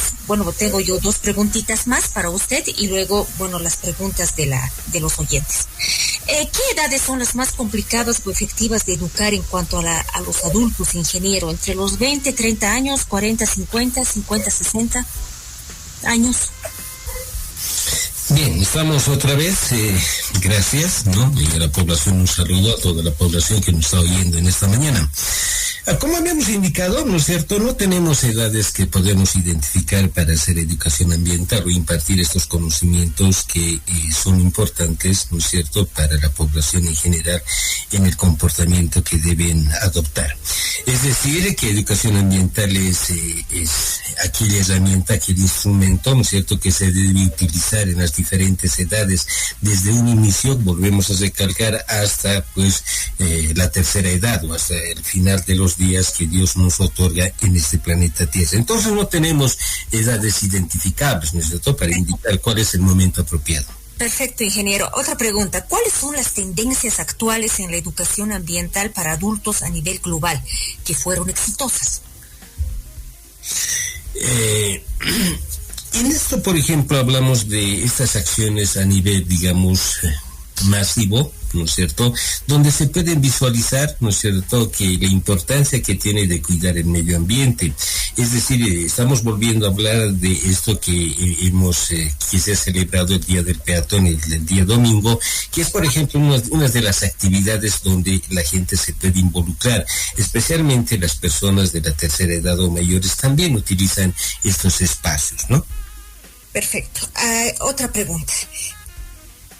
[SPEAKER 3] yo 2 preguntitas más para usted y luego, las preguntas de los oyentes. ¿Qué edades son las más complicadas o efectivas de educar en cuanto a los adultos, ingeniero? ¿Entre los 20, 30 años, 40, 50, 50, 60 años?
[SPEAKER 4] Bien, estamos otra vez, gracias, ¿no? Y a la población, un saludo a toda la población que nos está oyendo en esta mañana. Como habíamos indicado, ¿no es cierto? No tenemos edades que podemos identificar para hacer educación ambiental o impartir estos conocimientos que son importantes, ¿no es cierto?, para la población en general en el comportamiento que deben adoptar. Es decir, que educación ambiental es aquella herramienta, aquel instrumento, ¿no es cierto?, que se debe utilizar en las diferentes edades, desde un inicio, volvemos a recalcar, hasta la tercera edad o hasta el final de los días que Dios nos otorga en este planeta Tierra. Entonces no tenemos edades identificables, ¿no es cierto?, para indicar cuál es el momento apropiado.
[SPEAKER 3] Perfecto, ingeniero. Otra pregunta. ¿Cuáles son las tendencias actuales en la educación ambiental para adultos a nivel global que fueron exitosas?
[SPEAKER 4] En esto, por ejemplo, hablamos de estas acciones a nivel, digamos, masivo, ¿no es cierto?, donde se pueden visualizar, ¿no es cierto?, que la importancia que tiene de cuidar el medio ambiente. Es decir, estamos volviendo a hablar de esto que se ha celebrado el Día del Peatón, el día domingo, que es, por ejemplo, una de las actividades donde la gente se puede involucrar, especialmente las personas de la tercera edad o mayores también utilizan estos espacios, ¿no?
[SPEAKER 3] Perfecto. Otra pregunta.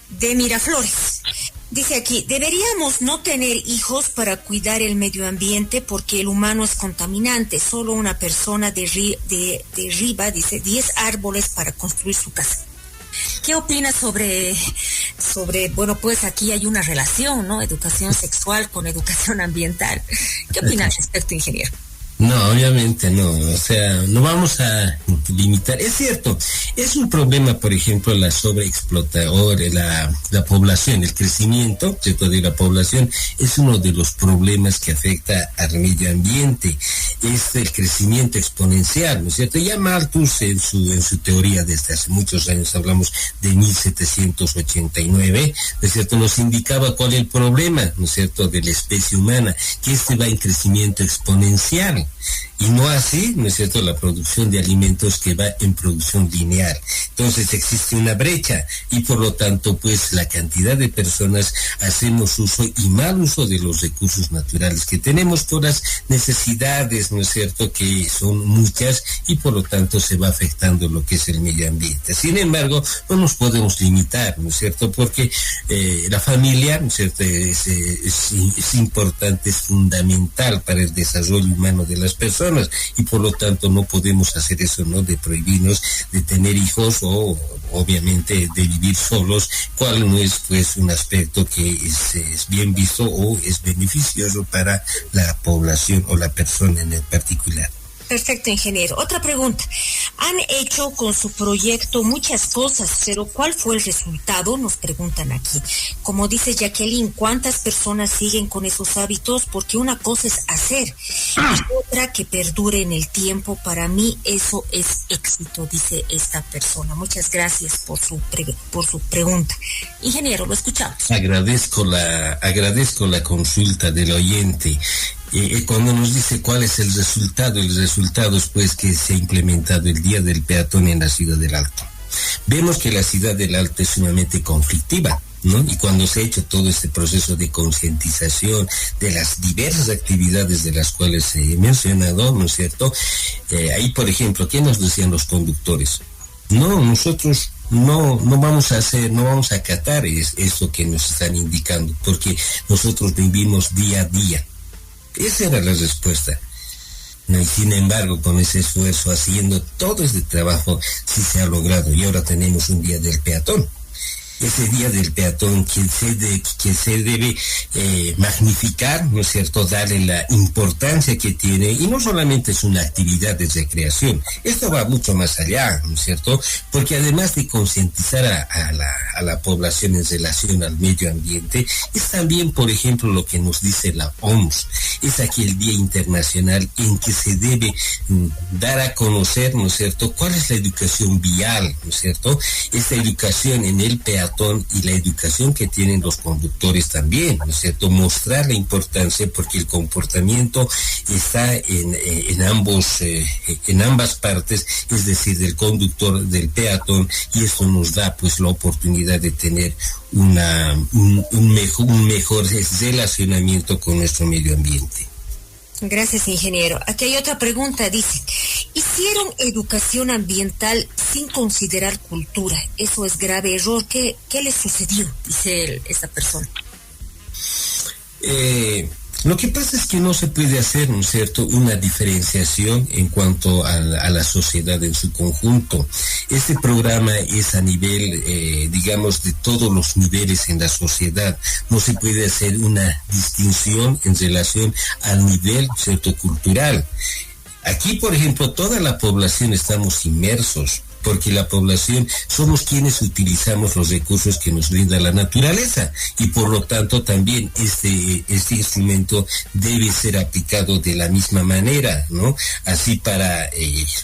[SPEAKER 3] De Miraflores. Dice aquí, deberíamos no tener hijos para cuidar el medio ambiente porque el humano es contaminante. Solo una persona derriba, dice, 10 árboles para construir su casa. ¿Qué opinas sobre, bueno, pues aquí hay una relación, ¿no? Educación sexual con educación ambiental. ¿Qué opinas al respecto, ingeniero?
[SPEAKER 4] No, obviamente no, o sea, no vamos a limitar. Es cierto, es un problema, por ejemplo, la sobreexplotación, la población, el crecimiento, ¿cierto?, de la población es uno de los problemas que afecta al medio ambiente. Es el crecimiento exponencial, ¿no es cierto? Ya Malthus en su teoría desde hace muchos años, hablamos de 1789, ¿no es cierto?, nos indicaba cuál es el problema, ¿no es cierto?, de la especie humana, que va en crecimiento exponencial. Y no así, ¿no es cierto?, la producción de alimentos que va en producción lineal. Entonces existe una brecha y por lo tanto, pues la cantidad de personas hacemos uso y mal uso de los recursos naturales que tenemos por las necesidades, ¿no es cierto?, que son muchas y por lo tanto se va afectando lo que es el medio ambiente. Sin embargo, no nos podemos limitar, ¿no es cierto?, porque la familia, ¿no es cierto?, es importante, es fundamental para el desarrollo humano de las personas y por lo tanto no podemos hacer eso, ¿no?, de prohibirnos de tener hijos o obviamente de vivir solos, cual no es pues un aspecto que es bien visto o es beneficioso para la población o la persona en el particular.
[SPEAKER 3] Perfecto, ingeniero. Otra pregunta. Han hecho con su proyecto muchas cosas, pero ¿cuál fue el resultado? Nos preguntan aquí. Como dice Jacqueline, ¿cuántas personas siguen con esos hábitos? Porque una cosa es hacer y otra que perdure en el tiempo. Para mí eso es éxito, dice esta persona. Muchas gracias por su pregunta. Ingeniero, lo escuchamos. Agradezco
[SPEAKER 4] la consulta del oyente. Cuando nos dice cuál es el resultado es pues que se ha implementado el Día del Peatón en la Ciudad del Alto. Vemos que la Ciudad del Alto es sumamente conflictiva, ¿no? Y cuando se ha hecho todo este proceso de concientización de las diversas actividades de las cuales he mencionado, ¿no es cierto? Ahí, por ejemplo, ¿qué nos decían los conductores? No, nosotros no vamos a acatar eso que nos están indicando, porque nosotros vivimos día a día. Esa era la respuesta. Y sin embargo, con ese esfuerzo, haciendo todo este trabajo, sí se ha logrado. Y ahora tenemos un Día del Peatón. Ese Día del Peatón que se debe magnificar, ¿no es cierto?, darle la importancia que tiene, y no solamente es una actividad de recreación, esto va mucho más allá, ¿no es cierto?, porque además de concientizar a la población en relación al medio ambiente, es también, por ejemplo, lo que nos dice la OMS, es aquí el Día Internacional en que se debe dar a conocer, ¿no es cierto?, cuál es la educación vial, ¿no es cierto?, esta educación en el peatón y la educación que tienen los conductores también, ¿no es cierto?, mostrar la importancia porque el comportamiento está en ambas partes, es decir, del conductor, del peatón, y esto nos da pues la oportunidad de tener un mejor relacionamiento con nuestro medio ambiente.
[SPEAKER 3] Gracias, ingeniero. Aquí hay otra pregunta, dice, ¿hicieron educación ambiental sin considerar cultura? Eso es grave error. ¿Qué le sucedió? Dice esta persona.
[SPEAKER 4] Lo que pasa es que no se puede hacer, ¿no es cierto?, una diferenciación en cuanto a la sociedad en su conjunto. Este programa es a nivel, digamos, de todos los niveles en la sociedad. No se puede hacer una distinción en relación al nivel, ¿cierto?, cultural. Aquí, por ejemplo, toda la población estamos inmersos porque la población somos quienes utilizamos los recursos que nos brinda la naturaleza y por lo tanto también este instrumento debe ser aplicado de la misma manera, ¿no? Así para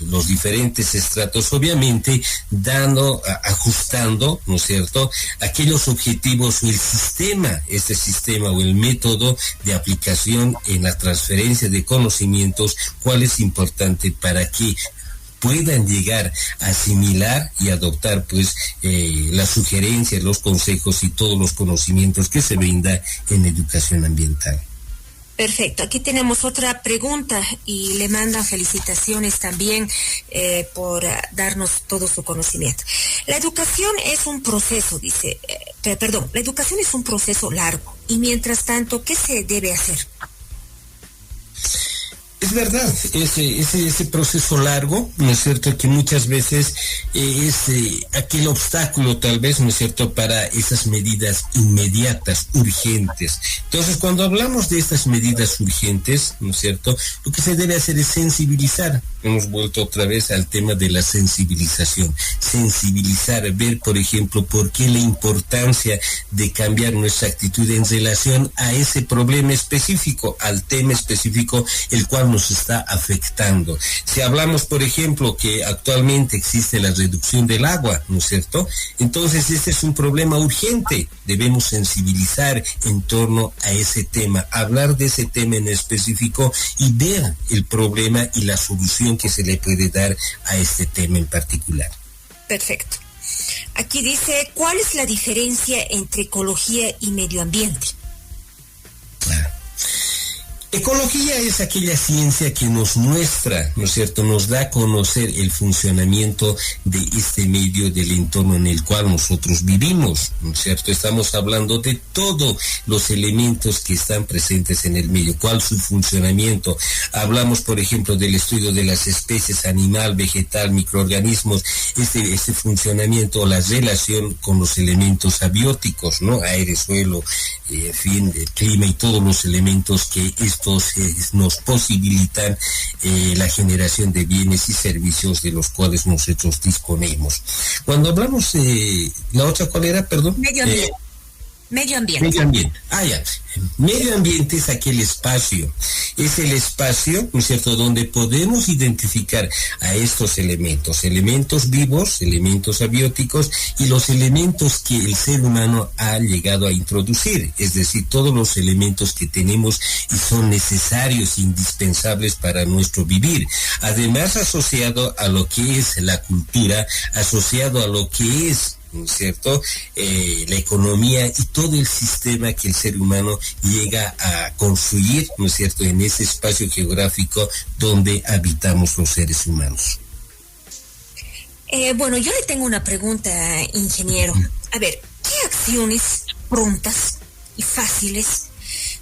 [SPEAKER 4] los diferentes estratos, obviamente ajustando, ¿no es cierto?, aquellos objetivos o el sistema o el método de aplicación en la transferencia de conocimientos, cuál es importante para que puedan llegar a asimilar y adoptar pues las sugerencias, los consejos y todos los conocimientos que se brinda en educación ambiental.
[SPEAKER 3] Perfecto, aquí tenemos otra pregunta y le mandan felicitaciones también por darnos todo su conocimiento. La educación es un proceso, la educación es un proceso largo y mientras tanto, ¿qué se debe hacer?
[SPEAKER 4] Es verdad, ese proceso largo, ¿no es cierto?, que muchas veces es aquel obstáculo tal vez, ¿no es cierto?, para esas medidas inmediatas, urgentes. Entonces, cuando hablamos de estas medidas urgentes, ¿no es cierto?, lo que se debe hacer es sensibilizar. Hemos vuelto otra vez al tema de la sensibilización. Sensibilizar, ver, por ejemplo, por qué la importancia de cambiar nuestra actitud en relación a ese problema específico, al tema específico, el cual nos está afectando. Si hablamos, por ejemplo, que actualmente existe la reducción del agua, ¿no es cierto?, entonces este es un problema urgente. Debemos sensibilizar en torno a ese tema, hablar de ese tema en específico y ver el problema y la solución que se le puede dar a este tema en particular.
[SPEAKER 3] Perfecto. Aquí dice, ¿cuál es la diferencia entre ecología y medio ambiente?
[SPEAKER 4] Ecología es aquella ciencia que nos muestra, ¿no es cierto?, nos da a conocer el funcionamiento de este medio, del entorno en el cual nosotros vivimos, ¿no es cierto? Estamos hablando de todos los elementos que están presentes en el medio, cuál es su funcionamiento. Hablamos, por ejemplo, del estudio de las especies animal, vegetal, microorganismos, este funcionamiento o la relación con los elementos abióticos, ¿no? Aire, suelo, clima y todos los elementos que nos posibilitan la generación de bienes y servicios de los cuales nosotros disponemos. Cuando hablamos de la otra, ¿cuál era? Perdón.
[SPEAKER 3] Medio ambiente. Medio ambiente.
[SPEAKER 4] Medio ambiente. Medio ambiente es aquel espacio, es el espacio, ¿no es cierto?, donde podemos identificar a estos elementos vivos, elementos abióticos y los elementos que el ser humano ha llegado a introducir, es decir, todos los elementos que tenemos y son necesarios, indispensables para nuestro vivir. Además, asociado a lo que es la cultura, asociado a lo que es, ¿no es cierto?, la economía y todo el sistema que el ser humano llega a construir, ¿no es cierto?, en ese espacio geográfico donde habitamos los seres humanos.
[SPEAKER 3] Bueno, yo le tengo una pregunta, ingeniero. A ver, ¿qué acciones prontas y fáciles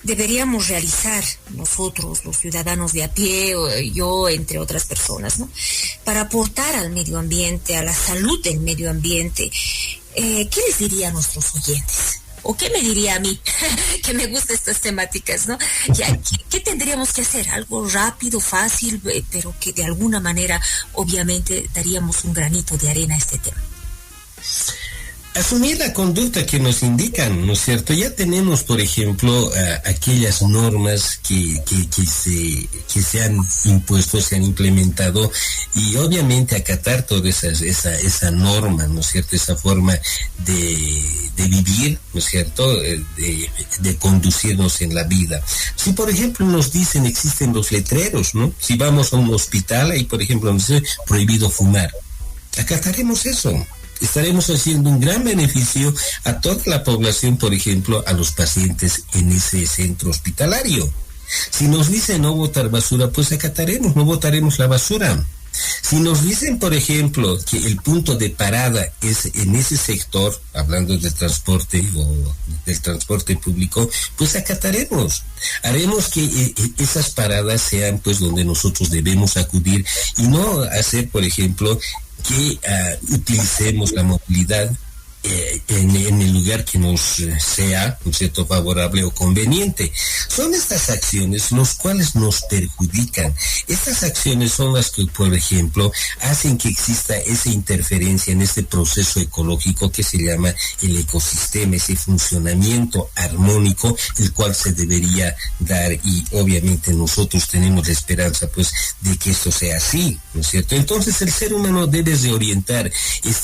[SPEAKER 3] deberíamos realizar nosotros, los ciudadanos de a pie, o yo, entre otras personas, ¿no?, para aportar al medio ambiente, a la salud del medio ambiente? ¿Qué les diría a nuestros oyentes? ¿O qué me diría a mí, que me gustan estas temáticas, ¿no? ¿Qué tendríamos que hacer? Algo rápido, fácil, pero que de alguna manera, obviamente, daríamos un granito de arena a este tema.
[SPEAKER 4] Asumir la conducta que nos indican, ¿no es cierto? Ya tenemos, por ejemplo, aquellas normas que se han impuesto, se han implementado, y obviamente acatar toda esa norma, ¿no es cierto? Esa forma de vivir, ¿no es cierto? De conducirnos en la vida. Si, por ejemplo, nos dicen, existen los letreros, ¿no? Si vamos a un hospital, ahí, por ejemplo, nos dice prohibido fumar. Acataremos eso. Estaremos haciendo un gran beneficio a toda la población, por ejemplo, a los pacientes en ese centro hospitalario. Si nos dicen no botar basura, pues acataremos, no botaremos la basura. Si nos dicen, por ejemplo, que el punto de parada es en ese sector, hablando del transporte o del transporte público, pues acataremos. Haremos que esas paradas sean pues donde nosotros debemos acudir y no hacer, por ejemplo, que utilicemos la movilidad en el lugar que nos sea, ¿no es cierto?, favorable o conveniente. Son estas acciones los cuales nos perjudican. Estas acciones son las que, por ejemplo, hacen que exista esa interferencia en este proceso ecológico que se llama el ecosistema, ese funcionamiento armónico, el cual se debería dar, y obviamente nosotros tenemos la esperanza, pues, de que esto sea así, ¿no es cierto? Entonces el ser humano debe reorientar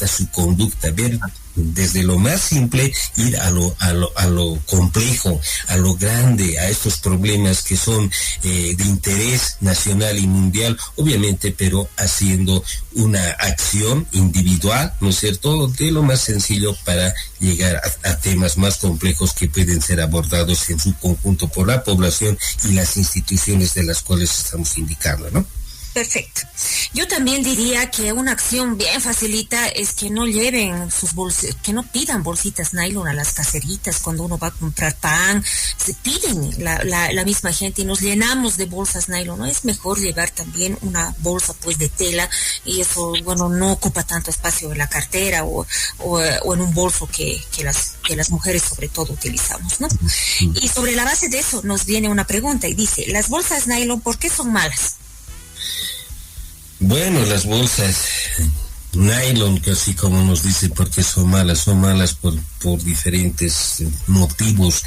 [SPEAKER 4] su conducta, ver desde lo más simple, ir a lo complejo, a lo grande, a estos problemas que son de interés nacional y mundial, obviamente, pero haciendo una acción individual, ¿no es cierto?, de lo más sencillo para llegar a temas más complejos que pueden ser abordados en su conjunto por la población y las instituciones de las cuales estamos indicando, ¿no?
[SPEAKER 3] Perfecto. Yo también diría que una acción bien facilita es que no lleven sus bolsas, que no pidan bolsitas nylon a las caseritas cuando uno va a comprar pan. Se piden la misma gente y nos llenamos de bolsas nylon, ¿no? Es mejor llevar también una bolsa, pues, de tela, y eso, bueno, no ocupa tanto espacio en la cartera o en un bolso que las mujeres sobre todo utilizamos, ¿no? Y sobre la base de eso nos viene una pregunta y dice, ¿las bolsas nylon por qué son malas?
[SPEAKER 4] Bueno, las bolsas nylon, que así como nos dice, porque son malas por diferentes motivos,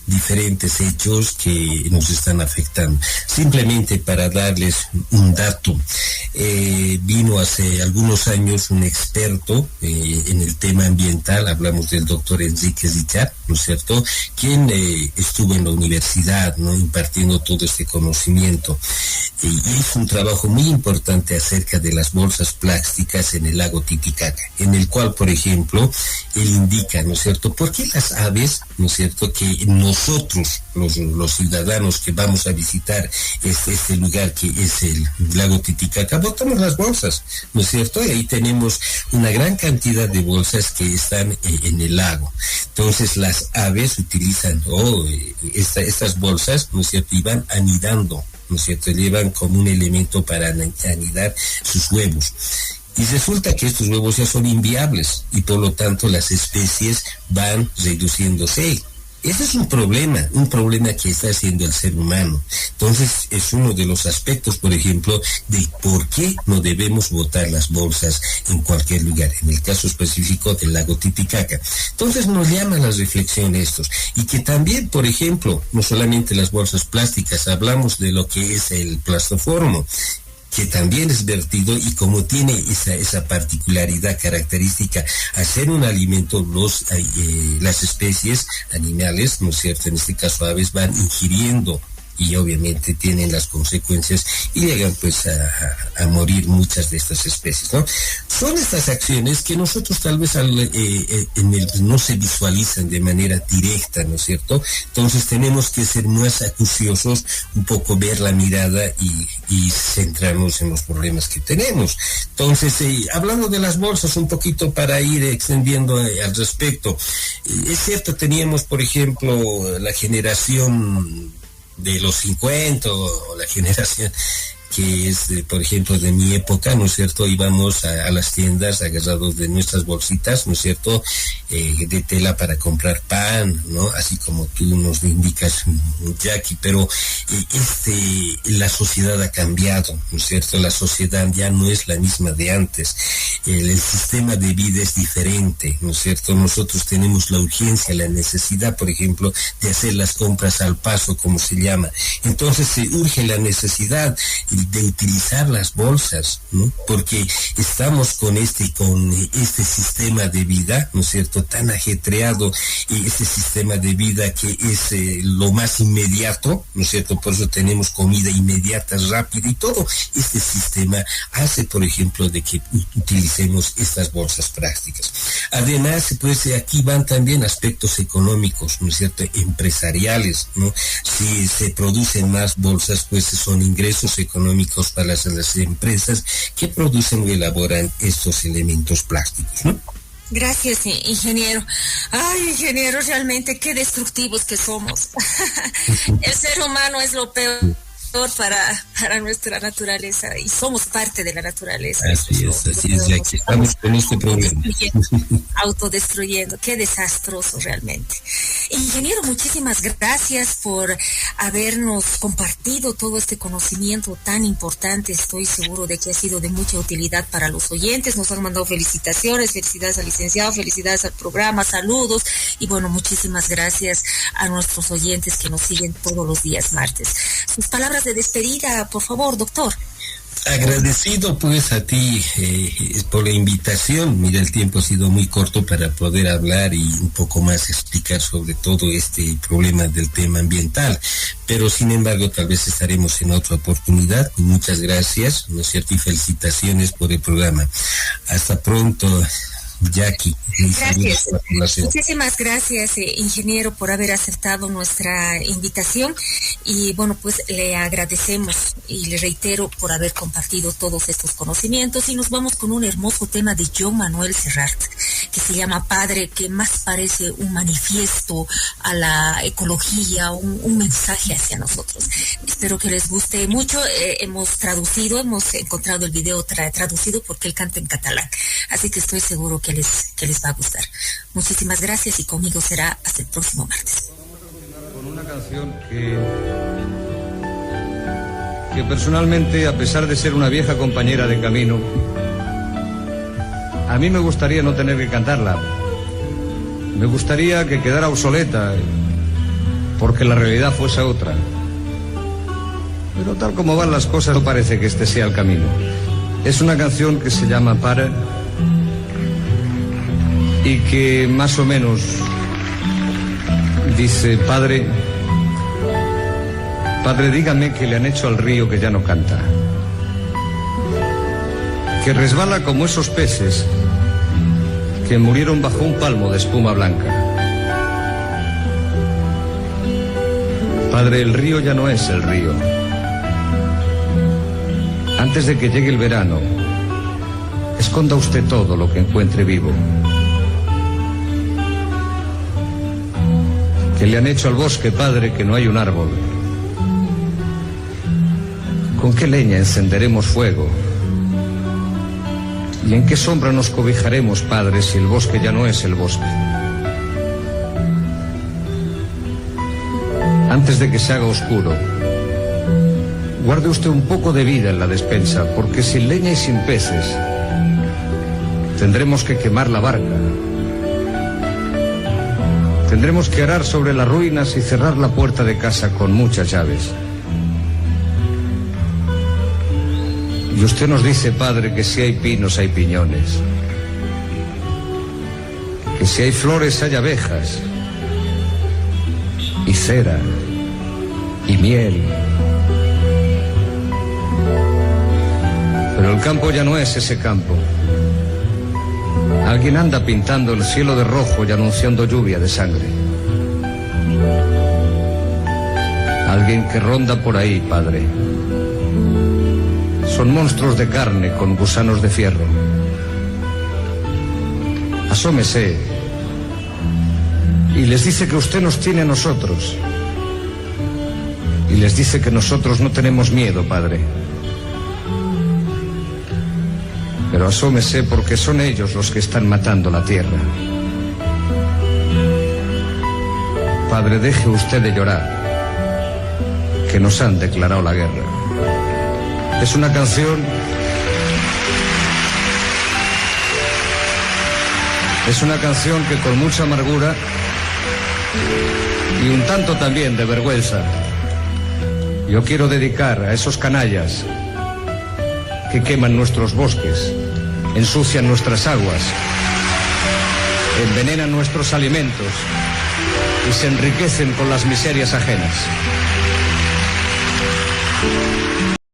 [SPEAKER 4] diferentes hechos que nos están afectando. Simplemente para darles un dato, vino hace algunos años un experto en el tema ambiental, hablamos del doctor Enrique Zichat, ¿no es cierto?, quien estuvo en la universidad, ¿no?, impartiendo todo este conocimiento, y hizo un trabajo muy importante acerca de las bolsas plásticas en el lago Titicaca, en el cual, por ejemplo, él indica, ¿no es cierto?, por qué las aves, ¿no es cierto?, que nosotros, los ciudadanos que vamos a visitar este lugar que es el lago Titicaca, botamos las bolsas, ¿no es cierto?, y ahí tenemos una gran cantidad de bolsas que están en el lago. Entonces las aves utilizan estas bolsas, ¿no es cierto?, y van anidando, ¿no es cierto?, llevan como un elemento para anidar sus huevos. Y resulta que estos huevos ya son inviables y por lo tanto las especies van reduciéndose. Ese es un problema que está haciendo el ser humano. Entonces es uno de los aspectos, por ejemplo, de por qué no debemos botar las bolsas en cualquier lugar, en el caso específico del lago Titicaca. Entonces nos llama la reflexión estos, y que también, por ejemplo, no solamente las bolsas plásticas, hablamos de lo que es el plastoformo, que también es vertido, y como tiene esa particularidad característica, hacer un alimento, las especies animales, ¿no es cierto?, en este caso aves, van ingiriendo y obviamente tienen las consecuencias y llegan pues a morir muchas de estas especies, ¿no? Son estas acciones que nosotros tal vez no se visualizan de manera directa, ¿no es cierto? Entonces tenemos que ser más acuciosos, un poco ver la mirada y centrarnos en los problemas que tenemos. Entonces, hablando de las bolsas un poquito para ir extendiendo al respecto, es cierto, teníamos, por ejemplo, la generación de los 50 o la generación que es, por ejemplo, de mi época, ¿no es cierto? Íbamos a las tiendas agarrados de nuestras bolsitas, ¿no es cierto?, de tela para comprar pan, ¿no? Así como tú nos indicas, Jackie, pero la sociedad ha cambiado, ¿no es cierto? La sociedad ya no es la misma de antes. El sistema de vida es diferente, ¿no es cierto? Nosotros tenemos la urgencia, la necesidad, por ejemplo, de hacer las compras al paso, como se llama. Entonces se urge la necesidad de utilizar las bolsas, ¿no? Porque estamos con este sistema de vida, ¿no es cierto?, tan ajetreado, este sistema de vida que es lo más inmediato, ¿no es cierto? Por eso tenemos comida inmediata, rápida, y todo este sistema hace, por ejemplo, de que utilicemos estas bolsas prácticas. Además, pues aquí van también aspectos económicos, ¿no es cierto?, empresariales, ¿no? Si se producen más bolsas, pues son ingresos económicos para las empresas que producen o elaboran estos elementos plásticos, ¿no?
[SPEAKER 3] Gracias, ingeniero. Ay, ingeniero, realmente qué destructivos que somos. El ser humano es lo peor para nuestra naturaleza y somos parte de la naturaleza.
[SPEAKER 4] Así es, ya que estamos con este problema.
[SPEAKER 3] Autodestruyendo, qué desastroso realmente. Ingeniero, muchísimas gracias por habernos compartido todo este conocimiento tan importante. Estoy seguro de que ha sido de mucha utilidad para los oyentes. Nos han mandado felicidades al licenciado, felicidades al programa, saludos y bueno, muchísimas gracias a nuestros oyentes que nos siguen todos los días martes. Sus palabras de despedida, por favor, doctor.
[SPEAKER 4] Agradecido pues a ti por la invitación. Mira, el tiempo ha sido muy corto para poder hablar y un poco más explicar sobre todo este problema del tema ambiental, pero sin embargo tal vez estaremos en otra oportunidad. Muchas gracias, ¿no es cierto? Y felicitaciones por el programa. Hasta pronto, Jackie.
[SPEAKER 3] Gracias. Muchísimas gracias, ingeniero, por haber aceptado nuestra invitación y bueno, pues le agradecemos y le reitero por haber compartido todos estos conocimientos y nos vamos con un hermoso tema de Joan Manuel Serrat que se llama Padre, que más parece un manifiesto a la ecología, un mensaje hacia nosotros. Espero que les guste mucho. Hemos encontrado el video traducido porque él canta en catalán, así que estoy seguro que les va a gustar. Muchísimas gracias y conmigo será hasta el próximo martes.
[SPEAKER 18] Con una canción que personalmente, a pesar de ser una vieja compañera de camino, a mí me gustaría no tener que cantarla. Me gustaría que quedara obsoleta, porque la realidad fuese otra. Pero tal como van las cosas, no parece que este sea el camino. Es una canción que se llama Pare, y que más o menos dice: Padre, dígame qué le han hecho al río que ya no canta, que resbala como esos peces que murieron bajo un palmo de espuma blanca. Padre, el río ya no es el río. Antes de que llegue el verano, esconda usted todo lo que encuentre vivo. ¿Qué le han hecho al bosque, padre, que no hay un árbol? ¿Con qué leña encenderemos fuego? ¿Y en qué sombra nos cobijaremos, padre, si el bosque ya no es el bosque? Antes de que se haga oscuro, guarde usted un poco de vida en la despensa, porque sin leña y sin peces tendremos que quemar la barca. Tendremos que arar sobre las ruinas y cerrar la puerta de casa con muchas llaves. Y usted nos dice, padre, que si hay pinos hay piñones, que si hay flores hay abejas, y cera, y miel. Pero el campo ya no es ese campo. Alguien anda pintando el cielo de rojo y anunciando lluvia de sangre. Alguien que ronda por ahí, padre. Son monstruos de carne con gusanos de fierro. Asómese y les dice que usted nos tiene a nosotros. Y les dice que nosotros no tenemos miedo, padre. Pero asómese, porque son ellos los que están matando la tierra. Padre, deje usted de llorar, que nos han declarado la guerra. Es una canción... Es una canción que con mucha amargura y un tanto también de vergüenza yo quiero dedicar a esos canallas que queman nuestros bosques, ensucian nuestras aguas, envenenan nuestros alimentos y se enriquecen con las miserias ajenas.